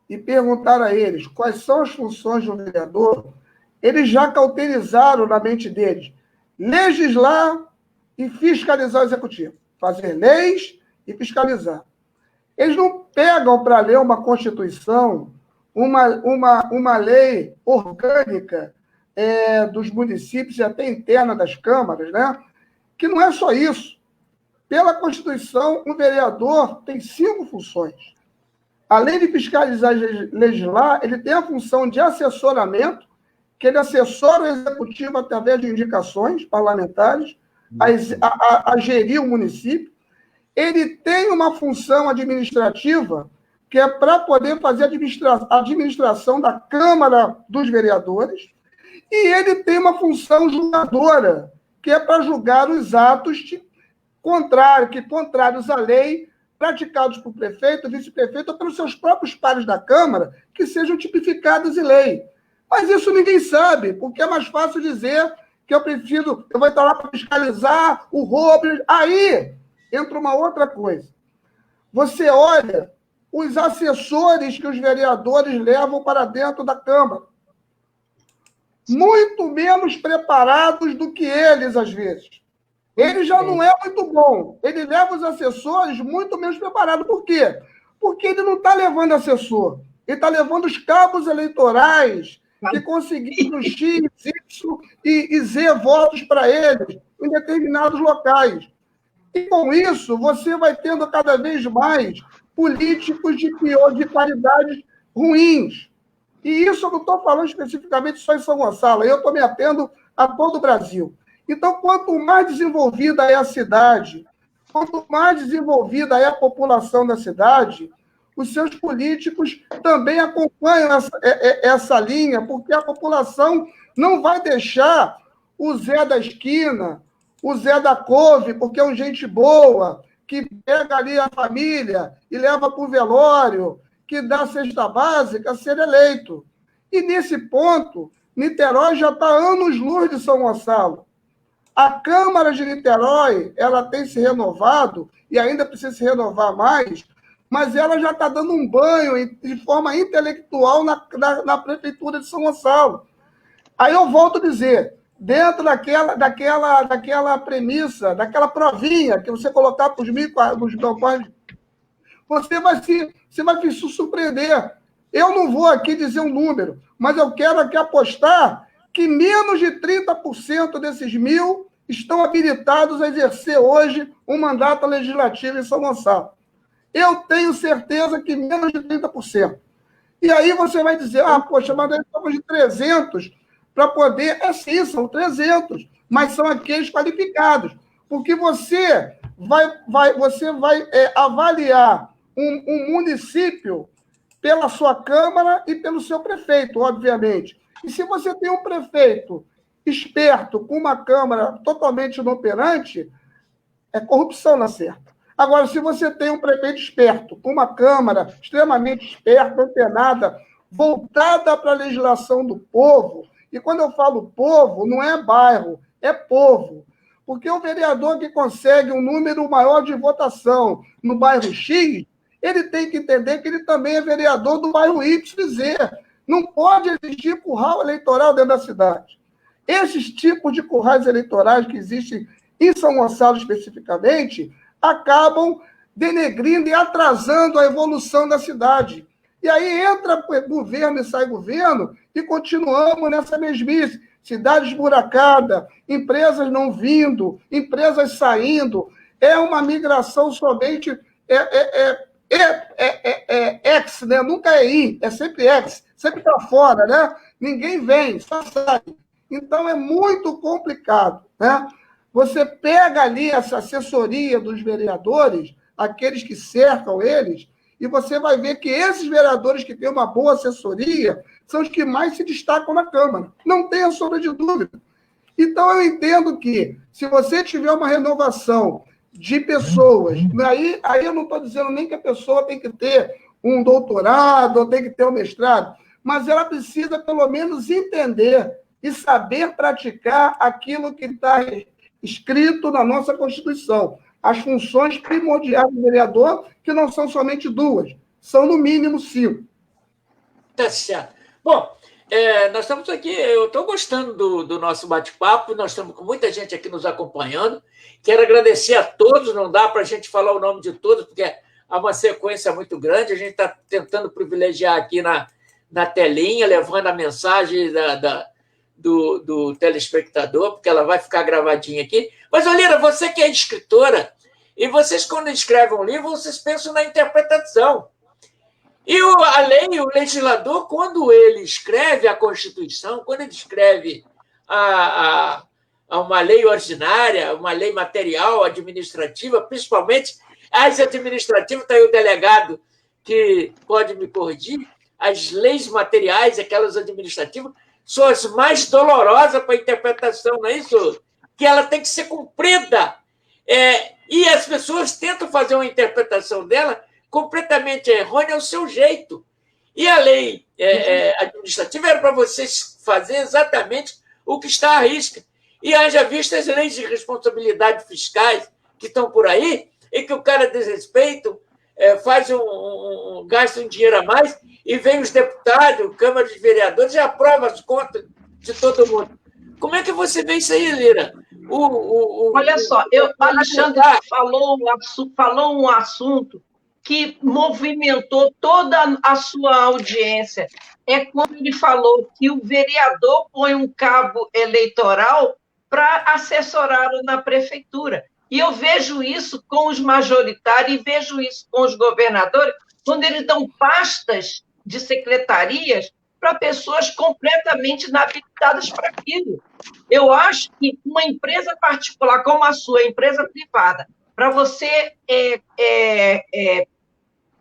e perguntar a eles quais são as funções de um vereador, eles já cauterizaram na mente deles legislar e fiscalizar o executivo, fazer leis e fiscalizar. Eles não pegam para ler uma Constituição, uma lei orgânica dos municípios e até interna das câmaras, né? Que não é só isso. Pela Constituição, um vereador tem 5 funções. Além de fiscalizar e legislar, ele tem a função de assessoramento, que ele assessora o executivo através de indicações parlamentares a gerir o município. Ele tem uma função administrativa, que é para poder fazer a administração da Câmara dos Vereadores, e ele tem uma função julgadora, que é para julgar os atos contrários à lei, praticados por prefeito, vice-prefeito ou pelos seus próprios pares da Câmara, que sejam tipificados em lei. Mas isso ninguém sabe, porque é mais fácil dizer que eu vou estar lá para fiscalizar o roubo. Aí entra uma outra coisa. Você olha os assessores que os vereadores levam para dentro da Câmara. Muito menos preparados do que eles, às vezes. Ele já não é muito bom. Ele leva os assessores muito menos preparados. Por quê? Porque ele não está levando assessor. Ele está levando os cabos eleitorais que conseguiram X, Y e Z votos para eles em determinados locais. E, com isso, você vai tendo cada vez mais políticos de qualidades ruins. E isso eu não estou falando especificamente só em São Gonçalo, eu estou me atendo a todo o Brasil. Então, quanto mais desenvolvida é a cidade, quanto mais desenvolvida é a população da cidade, os seus políticos também acompanham essa linha, porque a população não vai deixar o Zé da esquina, o Zé da couve, porque é um gente boa, que pega ali a família e leva para o velório, que dá cesta básica, ser eleito. E, nesse ponto, Niterói já está anos-luz de São Gonçalo. A Câmara de Niterói, ela tem se renovado, e ainda precisa se renovar mais, mas ela já está dando um banho de forma intelectual na Prefeitura de São Gonçalo. Aí eu volto a dizer, dentro daquela premissa, daquela provinha que você colocar para os balcões, você vai se surpreender. Eu não vou aqui dizer um número, mas eu quero aqui apostar que menos de 30% desses 1.000 estão habilitados a exercer hoje um mandato legislativo em São Gonçalo. Eu tenho certeza que menos de 30%. E aí você vai dizer, poxa, mas nós estamos de 300 para poder... Sim, são 300, mas são aqueles qualificados. Porque você vai avaliar um município pela sua Câmara e pelo seu prefeito, obviamente. E se você tem um prefeito esperto com uma Câmara totalmente inoperante, é corrupção na certa. Agora, se você tem um prefeito esperto com uma Câmara extremamente esperta, antenada, voltada para a legislação do povo, e quando eu falo povo, não é bairro, é povo. Porque o vereador que consegue um número maior de votação no bairro X, ele tem que entender que ele também é vereador do bairro YZ. Não pode existir curral eleitoral dentro da cidade. Esses tipos de currais eleitorais que existem em São Gonçalo especificamente acabam denegrindo e atrasando a evolução da cidade. E aí entra governo e sai governo e continuamos nessa mesmice. Cidade esburacada, empresas não vindo, empresas saindo. É uma migração somente... ex, né? Nunca é I, é sempre ex, sempre para fora, né? Ninguém vem, só sai. Então é muito complicado, né? Você pega ali essa assessoria dos vereadores, aqueles que cercam eles, e você vai ver que esses vereadores que têm uma boa assessoria são os que mais se destacam na Câmara. Não tenha sombra de dúvida. Então eu entendo que, se você tiver uma renovação de pessoas. Aí eu não estou dizendo nem que a pessoa tem que ter um doutorado ou tem que ter um mestrado, mas ela precisa, pelo menos, entender e saber praticar aquilo que está escrito na nossa Constituição. As funções primordiais do vereador, que não são somente 2, são, no mínimo, 5. Tá certo. Bom, Nós estamos aqui, eu estou gostando do nosso bate-papo, nós estamos com muita gente aqui nos acompanhando. Quero agradecer a todos, não dá para a gente falar o nome de todos, porque há uma sequência muito grande, a gente está tentando privilegiar aqui na telinha, levando a mensagem do telespectador, porque ela vai ficar gravadinha aqui. Mas, Olira, você que é escritora, e vocês, quando escrevem um livro, vocês pensam na interpretação. E a lei, o legislador, quando ele escreve a Constituição, quando ele escreve uma lei ordinária, uma lei material, administrativa, principalmente as administrativas, está aí o delegado que pode me corrigir, as leis materiais, aquelas administrativas, são as mais dolorosas para a interpretação, não é isso? Que ela tem que ser cumprida. E as pessoas tentam fazer uma interpretação dela completamente errônea ao seu jeito. E a lei administrativa era para vocês fazer exatamente o que está à risca. E haja visto as leis de responsabilidade fiscais que estão por aí, e que o cara desrespeita, gasta um dinheiro a mais, e vem os deputados, Câmara de Vereadores, e aprova as contas de todo mundo. Como é que você vê isso aí, Lira? Olha só, o Alexandre falou um assunto que movimentou toda a sua audiência. É quando ele falou que o vereador põe um cabo eleitoral para assessorá-lo na prefeitura. E eu vejo isso com os majoritários e vejo isso com os governadores, quando eles dão pastas de secretarias para pessoas completamente inabilitadas para aquilo. Eu acho que uma empresa particular como a sua, empresa privada, para você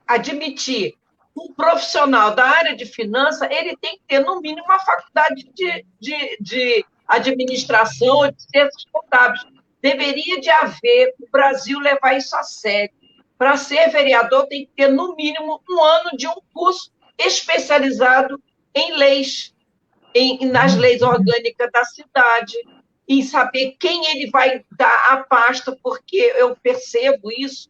admitir um profissional da área de finanças, ele tem que ter, no mínimo, uma faculdade de administração ou de ciências contábeis. Deveria de haver, o Brasil levar isso a sério. Para ser vereador, tem que ter, no mínimo, 1 ano de um curso especializado em leis, nas leis orgânicas da cidade, em saber quem ele vai dar a pasta, porque eu percebo isso.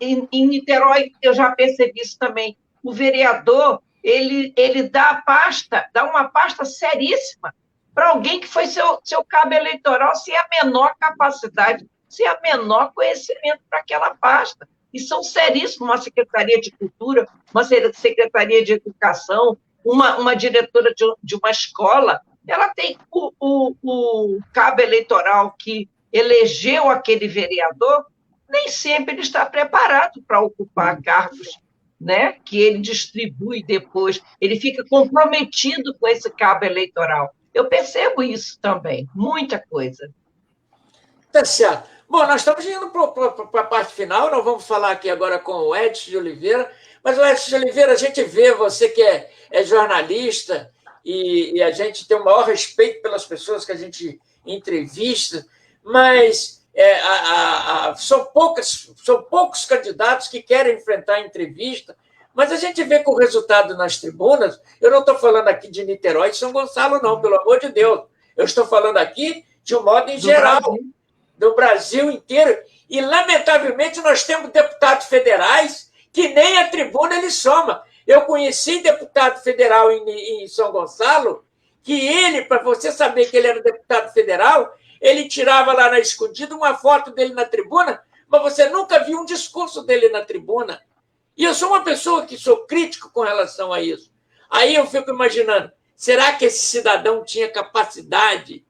Em Niterói, eu já percebi isso também. O vereador, ele dá uma pasta seríssima para alguém que foi seu cabo eleitoral sem a menor capacidade, sem a menor conhecimento para aquela pasta. E são seríssimos, uma secretaria de cultura, uma secretaria de educação, uma diretora de uma escola, ela tem o cabo eleitoral que elegeu aquele vereador, nem sempre ele está preparado para ocupar cargos, né, que ele distribui depois. Ele fica comprometido com esse cabo eleitoral. Eu percebo isso também, muita coisa. Tá certo. Bom, nós estamos indo para a parte final, nós vamos falar aqui agora com o Edson de Oliveira, mas, o Edson de Oliveira, a gente vê, você que é jornalista, e a gente tem o maior respeito pelas pessoas que a gente entrevista, mas são poucos candidatos que querem enfrentar a entrevista, mas a gente vê com o resultado nas tribunas. Eu não estou falando aqui de Niterói e São Gonçalo, não, pelo amor de Deus. Eu estou falando aqui de um modo em geral, do Brasil inteiro. E, lamentavelmente, nós temos deputados federais que nem a tribuna ele soma. Eu conheci deputado federal em São Gonçalo, que ele, para você saber que ele era deputado federal, ele tirava lá na escondida uma foto dele na tribuna, mas você nunca viu um discurso dele na tribuna. E eu sou uma pessoa que sou crítico com relação a isso. Aí eu fico imaginando, será que esse cidadão tinha capacidade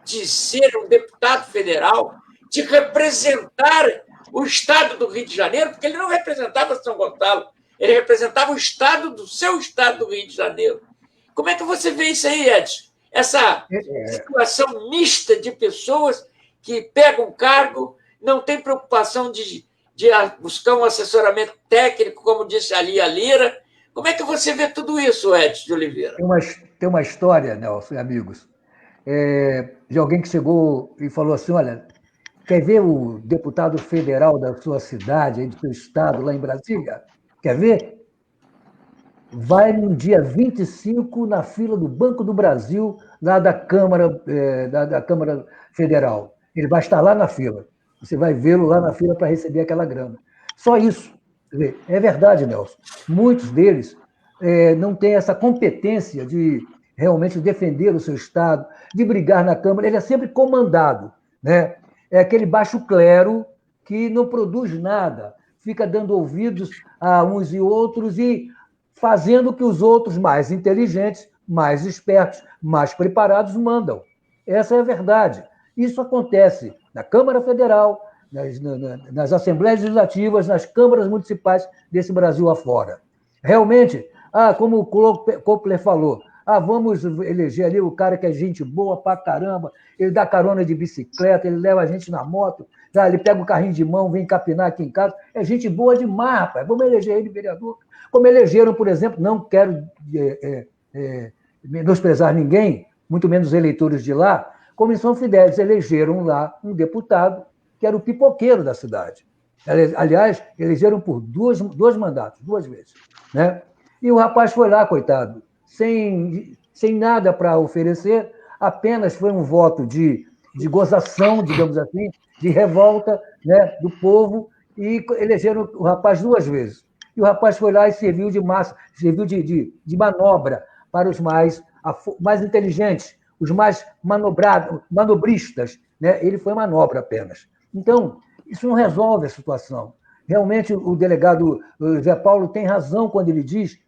de ser um deputado federal, de representar o estado do Rio de Janeiro? Porque ele não representava São Gonçalo, ele representava o estado do seu estado do Rio de Janeiro. Como é que você vê isso aí, Edson? Essa situação mista de pessoas que pegam cargo, não tem preocupação de buscar um assessoramento técnico, como disse ali a Lira. Como é que você vê tudo isso, Edson de Oliveira? Tem uma história, Nelson e amigos, de alguém que chegou e falou assim, olha, quer ver o deputado federal da sua cidade, aí do seu estado, lá em Brasília? Quer ver? Vai no dia 25 na fila do Banco do Brasil, lá da Câmara, da Câmara Federal. Ele vai estar lá na fila. Você vai vê-lo lá na fila para receber aquela grana. Só isso. É verdade, Nelson. Muitos deles não têm essa competência de realmente defender o seu Estado, de brigar na Câmara, ele é sempre comandado, né? É aquele baixo clero que não produz nada, fica dando ouvidos a uns e outros e fazendo o que os outros mais inteligentes, mais espertos, mais preparados mandam. Essa é a verdade. Isso acontece na Câmara Federal, nas Assembleias Legislativas, nas câmaras municipais desse Brasil afora. Realmente, como o Kopler falou, vamos eleger ali o cara que é gente boa pra caramba, ele dá carona de bicicleta, ele leva a gente na moto, ele pega o carrinho de mão, vem capinar aqui em casa, é gente boa demais, rapaz, vamos eleger ele vereador. Como elegeram, por exemplo, não quero menosprezar ninguém, muito menos os eleitores de lá, como em São Fidélis, elegeram lá um deputado que era o pipoqueiro da cidade. Aliás, elegeram por dois mandatos, 2 vezes. Né? E o rapaz foi lá, coitado, sem nada para oferecer, apenas foi um voto de gozação, digamos assim, de revolta, né, do povo, e elegeram o rapaz 2 vezes. E o rapaz foi lá e serviu de massa, serviu de manobra para os mais inteligentes, os mais manobristas. Né? Ele foi manobra apenas. Então, isso não resolve a situação. Realmente, o delegado Zé Paulo tem razão quando ele diz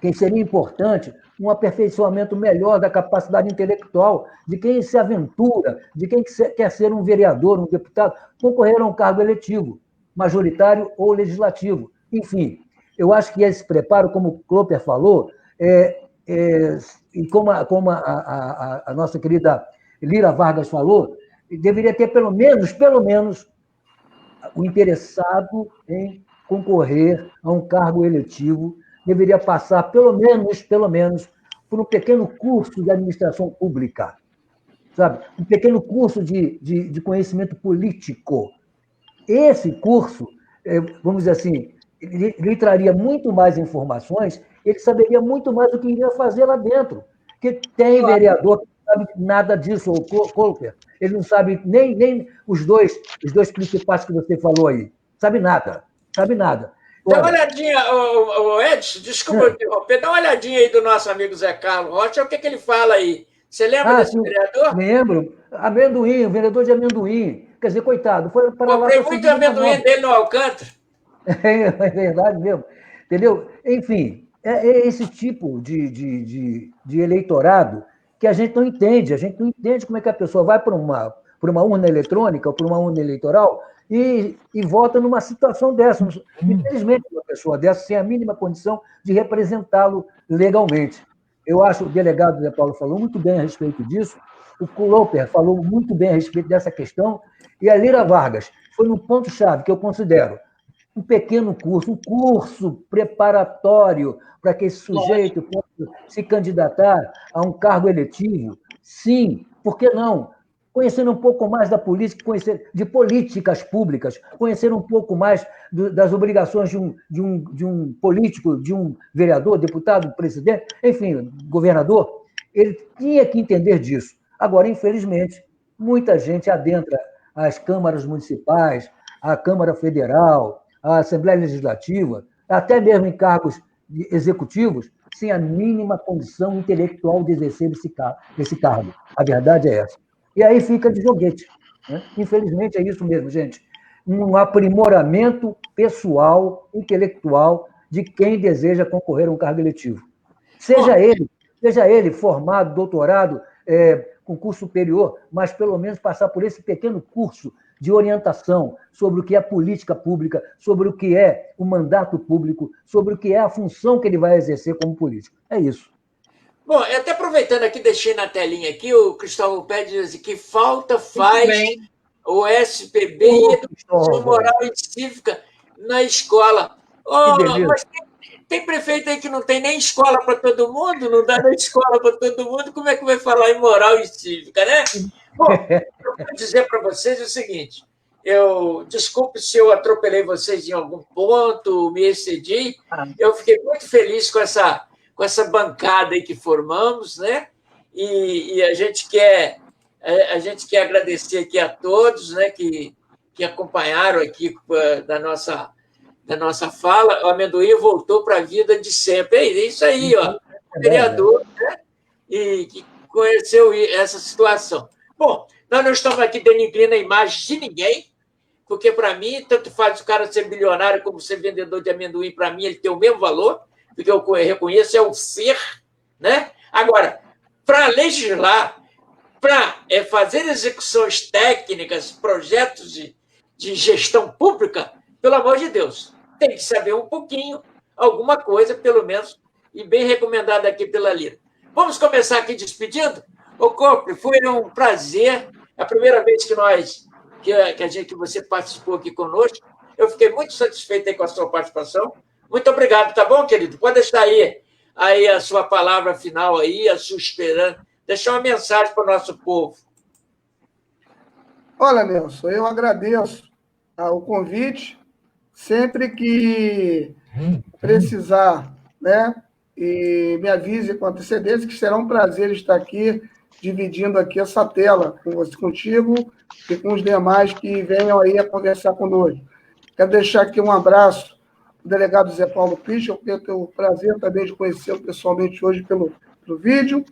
que seria importante um aperfeiçoamento melhor da capacidade intelectual de quem se aventura, de quem quer ser um vereador, um deputado, concorrer a um cargo eletivo, majoritário ou legislativo. Enfim, eu acho que esse preparo, como o Kopler falou, e como a nossa querida Lira Vargas falou, deveria ter pelo menos, o interessado em concorrer a um cargo eletivo deveria passar, pelo menos, por um pequeno curso de administração pública, sabe? Um pequeno curso de conhecimento político. Esse curso, vamos dizer assim, lhe traria muito mais informações, ele saberia muito mais do que iria fazer lá dentro. Porque tem vereador que não sabe nada disso, o Kopler. Ele não sabe nem os dois principais que você falou aí. Sabe nada. Dá uma olhadinha, Edson, desculpa eu interromper, dá uma olhadinha aí do nosso amigo Zé Carlos Rocha, o que ele fala aí. Você lembra desse sim, vereador? Lembro. Amendoim, o vereador de amendoim. Quer dizer, coitado, foi para lá... Comprei muito amendoim dele no Alcântara. É verdade mesmo. Entendeu? Enfim, é esse tipo de eleitorado que a gente não entende. A gente não entende como é que a pessoa vai para uma urna eletrônica ou para uma urna eleitoral e vota numa situação dessa. Infelizmente, uma pessoa dessa sem a mínima condição de representá-lo legalmente. Eu acho que o delegado Zé Paulo falou muito bem a respeito disso, o Kopler falou muito bem a respeito dessa questão, e a Lira Vargas foi num ponto-chave que eu considero um pequeno curso, um curso preparatório para que esse sujeito possa se candidatar a um cargo eletivo. Sim, por que não? Conhecer um pouco mais da política, conhecer de políticas públicas, conhecer um pouco mais das obrigações de um político, de um vereador, deputado, presidente, enfim, governador. Ele tinha que entender disso. Agora, infelizmente, muita gente adentra as câmaras municipais, a Câmara Federal, a Assembleia Legislativa, até mesmo em cargos executivos, sem a mínima condição intelectual de exercer esse cargo. A verdade é essa. E aí fica de joguete. Né? Infelizmente, é isso mesmo, gente. Um aprimoramento pessoal, intelectual, de quem deseja concorrer a um cargo eletivo. Seja ele formado, doutorado, com curso superior, mas pelo menos passar por esse pequeno curso de orientação sobre o que é política pública, sobre o que é o mandato público, sobre o que é a função que ele vai exercer como político. É isso. Bom, até aproveitando aqui, deixei na telinha aqui, o Cristóvão Pérez diz que falta faz o SPB e Educação Moral e Cívica na escola. Mas tem prefeito aí que não tem nem escola para todo mundo, não dá nem escola para todo mundo, como é que vai falar em moral e cívica, né? Bom, eu vou dizer para vocês o seguinte, desculpe se eu atropelei vocês em algum ponto, me excedi, eu fiquei muito feliz com essa bancada aí que formamos, né? E a gente quer agradecer aqui a todos, né, que acompanharam aqui da nossa fala. O Amendoim voltou para a vida de sempre. É isso aí, ó. O vereador, né? e que conheceu essa situação. Bom, nós não estamos aqui denigrindo a imagem de ninguém, porque, para mim, tanto faz o cara ser bilionário como ser vendedor de amendoim, para mim, ele tem o mesmo valor, porque eu reconheço, é o ser, né? Agora, para legislar, para fazer execuções técnicas, projetos de gestão pública, pelo amor de Deus, tem que saber um pouquinho, alguma coisa, pelo menos, e bem recomendada aqui pela Lira. Vamos começar aqui despedindo? Ô, Copley, foi um prazer. É a primeira vez que você participou aqui conosco. Eu fiquei muito satisfeito aí com a sua participação. Muito obrigado, tá bom, querido? Pode deixar aí a sua palavra final aí, a sua esperança, deixar uma mensagem para o nosso povo. Olha, Nelson, eu agradeço o convite. Sempre que precisar, né, e me avise com antecedência, que será um prazer estar aqui, dividindo aqui essa tela com você, contigo e com os demais que venham aí a conversar conosco. Quero deixar aqui um abraço do delegado Zé Paulo Christian, porque eu tenho o prazer também de conhecê-lo pessoalmente hoje pelo vídeo.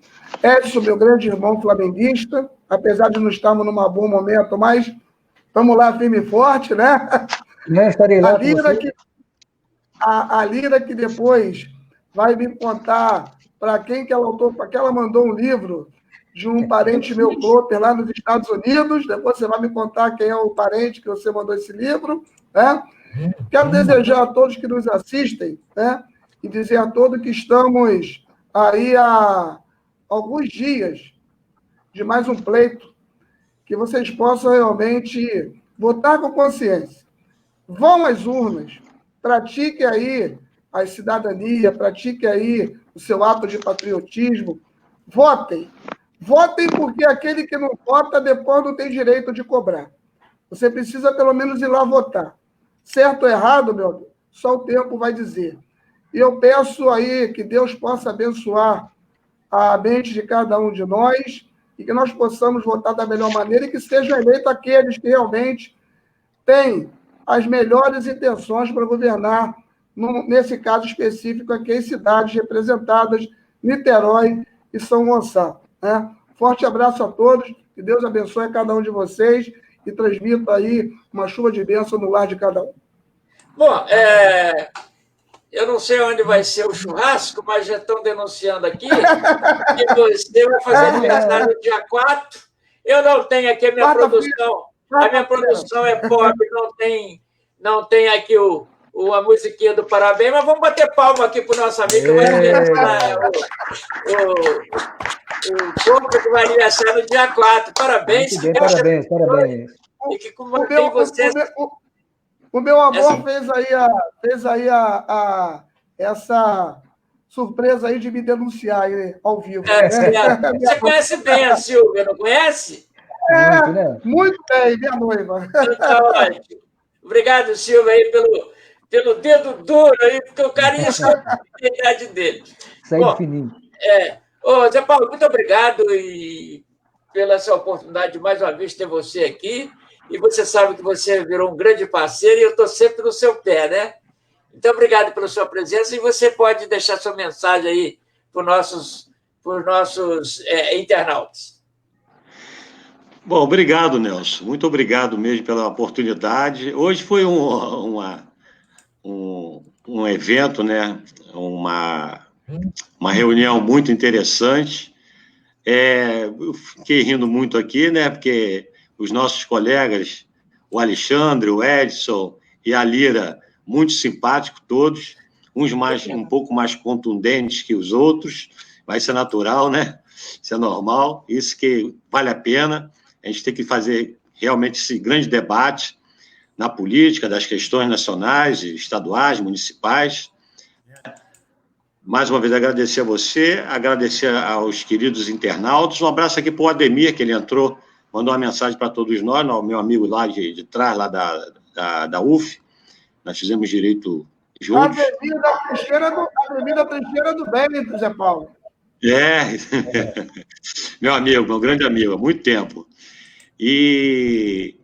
Edson, meu grande irmão flamenguista, apesar de não estarmos num bom momento, mas vamos lá, firme e forte, né? Estarei lá a Lira que depois vai me contar para quem que ela mandou um livro de um parente meu, Cloper, lá nos Estados Unidos. Depois você vai me contar quem é o parente que você mandou esse livro, né? Quero desejar a todos que nos assistem, né? E dizer a todos que estamos aí há alguns dias de mais um pleito, que vocês possam realmente votar com consciência. Vão às urnas, pratique aí a cidadania, pratique aí o seu ato de patriotismo, votem. Votem porque aquele que não vota depois não tem direito de cobrar. Você precisa pelo menos ir lá votar. Certo ou errado, meu amigo, só o tempo vai dizer. E eu peço aí que Deus possa abençoar a mente de cada um de nós e que nós possamos votar da melhor maneira e que sejam eleitos aqueles que realmente têm as melhores intenções para governar, nesse caso específico aqui, as cidades representadas, Niterói e São Gonçalo. Né? Forte abraço a todos, que Deus abençoe a cada um de vocês e transmita aí uma chuva de bênção no lar de cada um. Bom, eu não sei onde vai ser o churrasco, mas já estão denunciando aqui que você vai fazer aniversário no dia 4. Eu não tenho aqui a minha produção. A minha produção é pobre, não tem aqui a musiquinha do parabéns, mas vamos bater palma aqui para o nosso amigo que vai aniversar, o corpo que vai aniversar no dia 4. Parabéns. Bem, parabéns. E que mantém vocês... O meu amor fez aí essa surpresa aí de me denunciar aí, ao vivo. Você conhece bem a Silvia, não conhece? Muito, né? Muito bem, minha noiva. Então, obrigado, Silvia, aí, pelo dedo duro aí, porque o cara ia escolher a idade dele. Sai fininho. Ô, Zé Paulo, muito obrigado pela essa oportunidade de mais uma vez ter você aqui. E você sabe que você virou um grande parceiro e eu estou sempre no seu pé, né? Então, obrigado pela sua presença e você pode deixar sua mensagem aí para os nossos internautas. Bom, obrigado, Nelson. Muito obrigado mesmo pela oportunidade. Hoje foi um evento, né? Uma reunião muito interessante. Eu fiquei rindo muito aqui, né? Porque os nossos colegas, o Alexandre, o Edson e a Lira, muito simpáticos todos, uns um pouco mais contundentes que os outros, vai ser natural, né? Isso é normal, isso que vale a pena. A gente tem que fazer realmente esse grande debate na política, das questões nacionais, estaduais, municipais. Mais uma vez, agradecer a você, agradecer aos queridos internautas. Um abraço aqui para o Ademir, que ele entrou, mandou uma mensagem para todos nós, meu amigo lá de trás, lá da UF. Nós fizemos direito juntos. Avenida Teixeira do Bem, Zé Paulo. Meu amigo, meu grande amigo, há muito tempo. E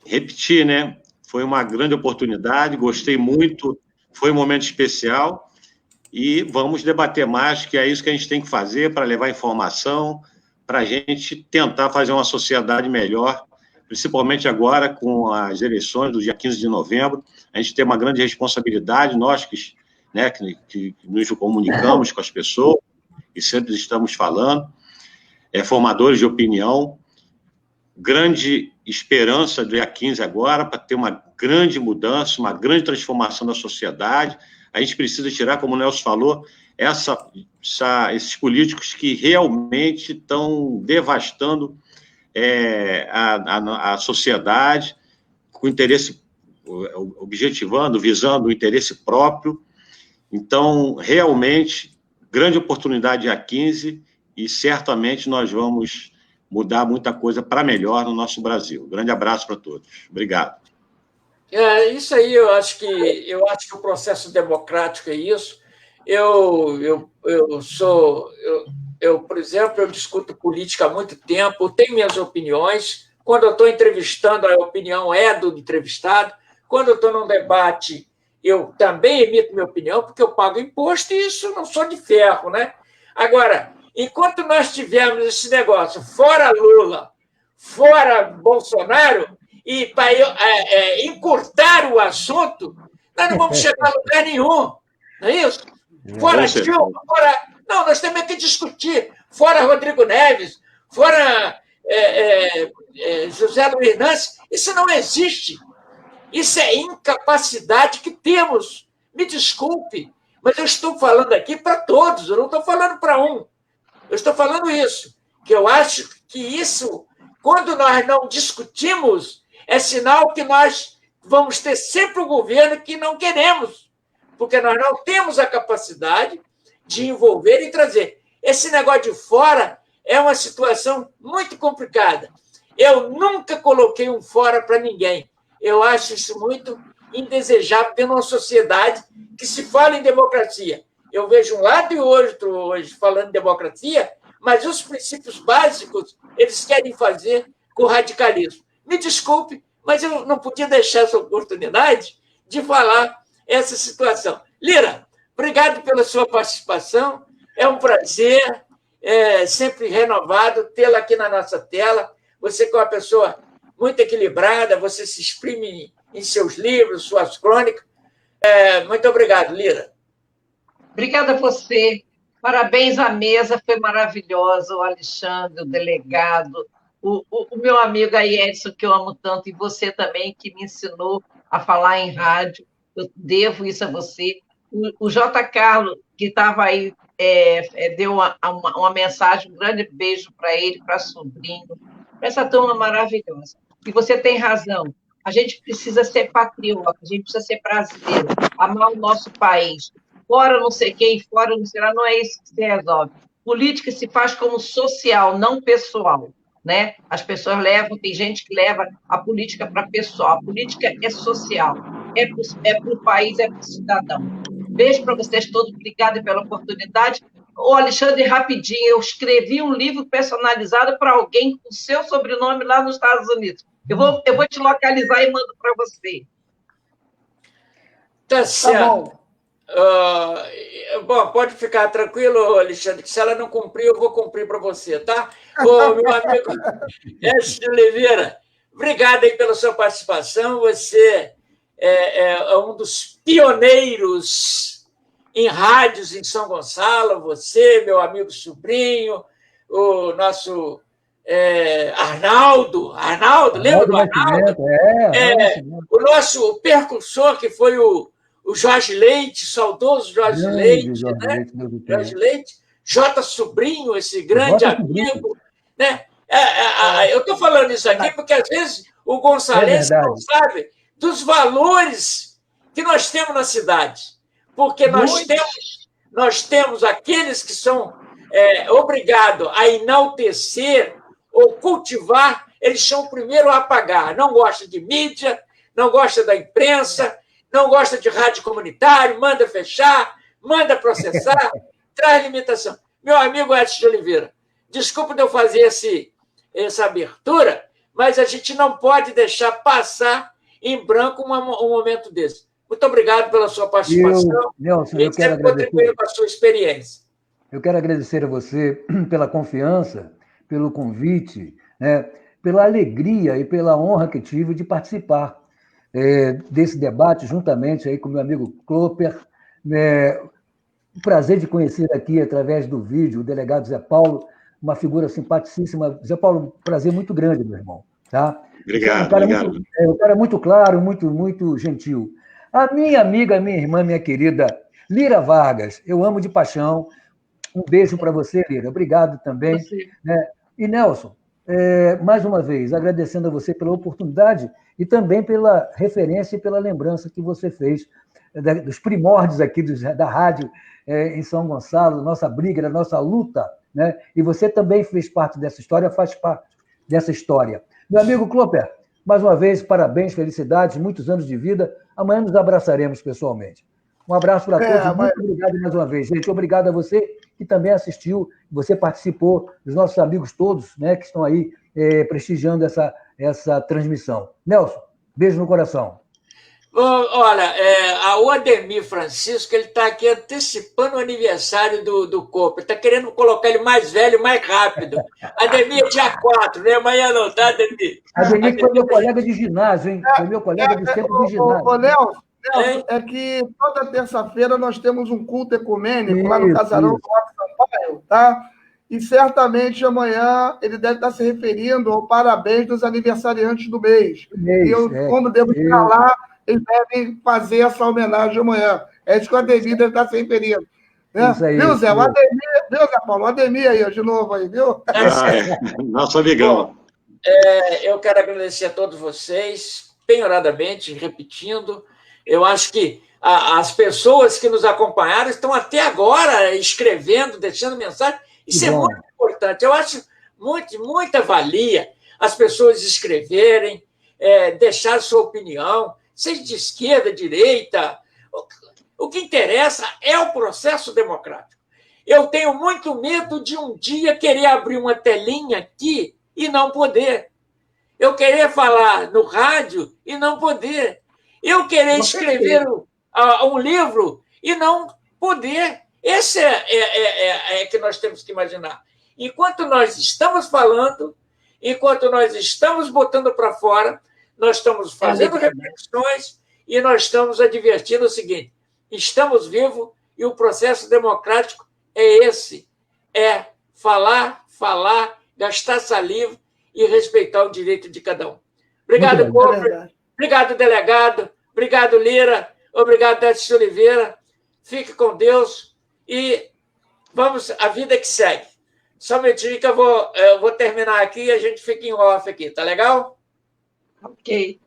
repetir, né? Foi uma grande oportunidade, gostei muito, foi um momento especial. e vamos debater mais, que é isso que a gente tem que fazer para levar informação, para a gente tentar fazer uma sociedade melhor, principalmente agora com as eleições do dia 15 de novembro. A gente tem uma grande responsabilidade, nós que nos comunicamos com as pessoas e sempre estamos falando, formadores de opinião, grande esperança do dia 15 agora para ter uma grande mudança, uma grande transformação da sociedade. A gente precisa tirar, como o Nelson falou, esses políticos que realmente estão devastando a sociedade, com interesse, objetivando, visando o interesse próprio. Então, realmente, grande oportunidade dia 15 e certamente nós vamos mudar muita coisa para melhor no nosso Brasil. Grande abraço para todos. Obrigado. Isso aí, eu acho que o processo democrático é isso. Por exemplo, eu discuto política há muito tempo, tenho minhas opiniões. Quando eu estou entrevistando, a opinião é do entrevistado. Quando eu estou num debate, eu também emito minha opinião, porque eu pago imposto e isso não sou de ferro, né? Agora, enquanto nós tivermos esse negócio fora Lula, fora Bolsonaro, e para encurtar o assunto, nós não vamos chegar a lugar nenhum, não é isso? Fora Dilma, fora... Não, nós temos que discutir. Fora Rodrigo Neves, fora José Luiz Nancy, isso não existe. Isso é incapacidade que temos. Me desculpe, mas eu estou falando aqui para todos, eu não estou falando para um. Eu estou falando isso, que eu acho que isso, quando nós não discutimos, é sinal que nós vamos ter sempre um governo que não queremos, porque nós não temos a capacidade de envolver e trazer. Esse negócio de fora é uma situação muito complicada. Eu nunca coloquei um fora para ninguém. Eu acho isso muito indesejável dentro de uma sociedade que se fala em democracia. Eu vejo um lado e outro hoje falando em democracia, mas os princípios básicos eles querem fazer com radicalismo. Me desculpe, mas eu não podia deixar essa oportunidade de falar essa situação. Lira, obrigado pela sua participação. É um prazer, sempre renovado, tê-la aqui na nossa tela. Você que é uma pessoa muito equilibrada, você se exprime em seus livros, suas crônicas. Muito obrigado, Lira. Obrigada a você. Parabéns à mesa, foi maravilhosa. O Alexandre, o delegado, o meu amigo aí, Edson, que eu amo tanto, e você também, que me ensinou a falar em rádio. Eu devo isso a você. O J. Carlos, que estava aí, deu uma mensagem, um grande beijo para ele, para sobrinho, para essa turma maravilhosa. E você tem razão, a gente precisa ser patriota, a gente precisa ser brasileiro, amar o nosso país. Fora não sei quem, fora não sei lá, não é isso que se resolve. Política se faz como social, não pessoal. Né? As pessoas tem gente que leva a política para pessoal, a política é social, é para o país, é para o cidadão. Beijo para vocês todos, obrigada pela oportunidade. Ô, Alexandre, rapidinho, eu escrevi um livro personalizado para alguém com seu sobrenome lá nos Estados Unidos. Eu vou te localizar e mando para você. Tá certo. Bom, pode ficar tranquilo, Alexandre, que se ela não cumprir, eu vou cumprir para você, tá? Ô, meu amigo Edson de Oliveira, obrigado aí pela sua participação. Você é um dos pioneiros em rádios em São Gonçalo. Você, meu amigo sobrinho, o nosso Arnaldo, lembra do Arnaldo? O nosso percussor, que foi o Jorge Leite, saudoso Jorge Leite, né? Jorge Leite, J. Sobrinho, esse grande amigo. Né? Eu estou falando isso aqui porque, às vezes, o gonçalense não sabe dos valores que nós temos na cidade. Porque nós temos aqueles que são obrigados a enaltecer ou cultivar, eles são o primeiro a apagar. Não gosta de mídia, não gosta da imprensa, não gosta de rádio comunitário, manda fechar, manda processar, traz limitação. Meu amigo Edson de Oliveira, desculpa de eu fazer essa abertura, mas a gente não pode deixar passar em branco um momento desse. Muito obrigado pela sua participação. Nelson, e sempre contribuindo com a sua experiência. Eu quero agradecer a você pela confiança, pelo convite, né, pela alegria e pela honra que tive de participar desse debate juntamente aí com meu amigo Clóper. O prazer de conhecer aqui, através do vídeo, o delegado Zé Paulo, uma figura simpaticíssima. Zé Paulo, um prazer muito grande, meu irmão. Tá? Obrigado, obrigado. Um cara muito claro, muito gentil. A minha amiga, minha irmã, minha querida Lira Vargas, eu amo de paixão. Um beijo para você, Lira. Obrigado também. E, Nelson, mais uma vez, agradecendo a você pela oportunidade e também pela referência e pela lembrança que você fez dos primórdios aqui da rádio em São Gonçalo, nossa briga, da nossa luta, né? E você também fez parte dessa história, faz parte dessa história. Meu amigo Clóper, mais uma vez, parabéns, felicidades, muitos anos de vida. Amanhã nos abraçaremos pessoalmente. Um abraço para todos. Muito obrigado mais uma vez, gente. Obrigado a você que também assistiu, você participou, os nossos amigos todos, né, que estão aí prestigiando essa transmissão. Nelson, beijo no coração. Olha, o Ademir Francisco, ele está aqui antecipando o aniversário do Corpo. Ele está querendo colocar ele mais velho, mais rápido. Ademir é dia 4, né? Amanhã não, tá, Ademir? Ademir foi meu colega de ginásio, hein? Foi meu colega de tempo de ginásio. Nelson, é que toda terça-feira nós temos um culto ecumênico lá no Casarão do Roque Sampaio, tá? E certamente amanhã ele deve estar se referindo ao parabéns dos aniversariantes do mês. E eu, como devo estar lá, eles devem fazer essa homenagem amanhã. É isso que o Ademir deve estar se referindo. Né? Isso aí, viu, Zé? O Ademir, viu, Zé Paulo? O Ademir aí, de novo aí, viu? Nosso amigão. Eu quero agradecer a todos vocês, penhoradamente, repetindo. Eu acho que as pessoas que nos acompanharam estão até agora escrevendo, deixando mensagem. Isso é muito importante. Eu acho muita valia as pessoas escreverem, deixar sua opinião, seja de esquerda, direita. O que interessa é o processo democrático. Eu tenho muito medo de um dia querer abrir uma telinha aqui e não poder. Eu querer falar no rádio e não poder. Eu querer escrever um livro e não poder. Esse é que nós temos que imaginar. Enquanto nós estamos falando, enquanto nós estamos botando para fora, nós estamos fazendo reflexões e nós estamos advertindo o seguinte: estamos vivos e o processo democrático é esse. É falar, gastar saliva e respeitar o direito de cada um. Obrigado, Cobra. Obrigado, delegado. Obrigado, Lira. Obrigado, Décio Oliveira. Fique com Deus e vamos, a vida que segue. Só um minutinho que eu vou terminar aqui e a gente fica em off aqui, tá legal? Ok.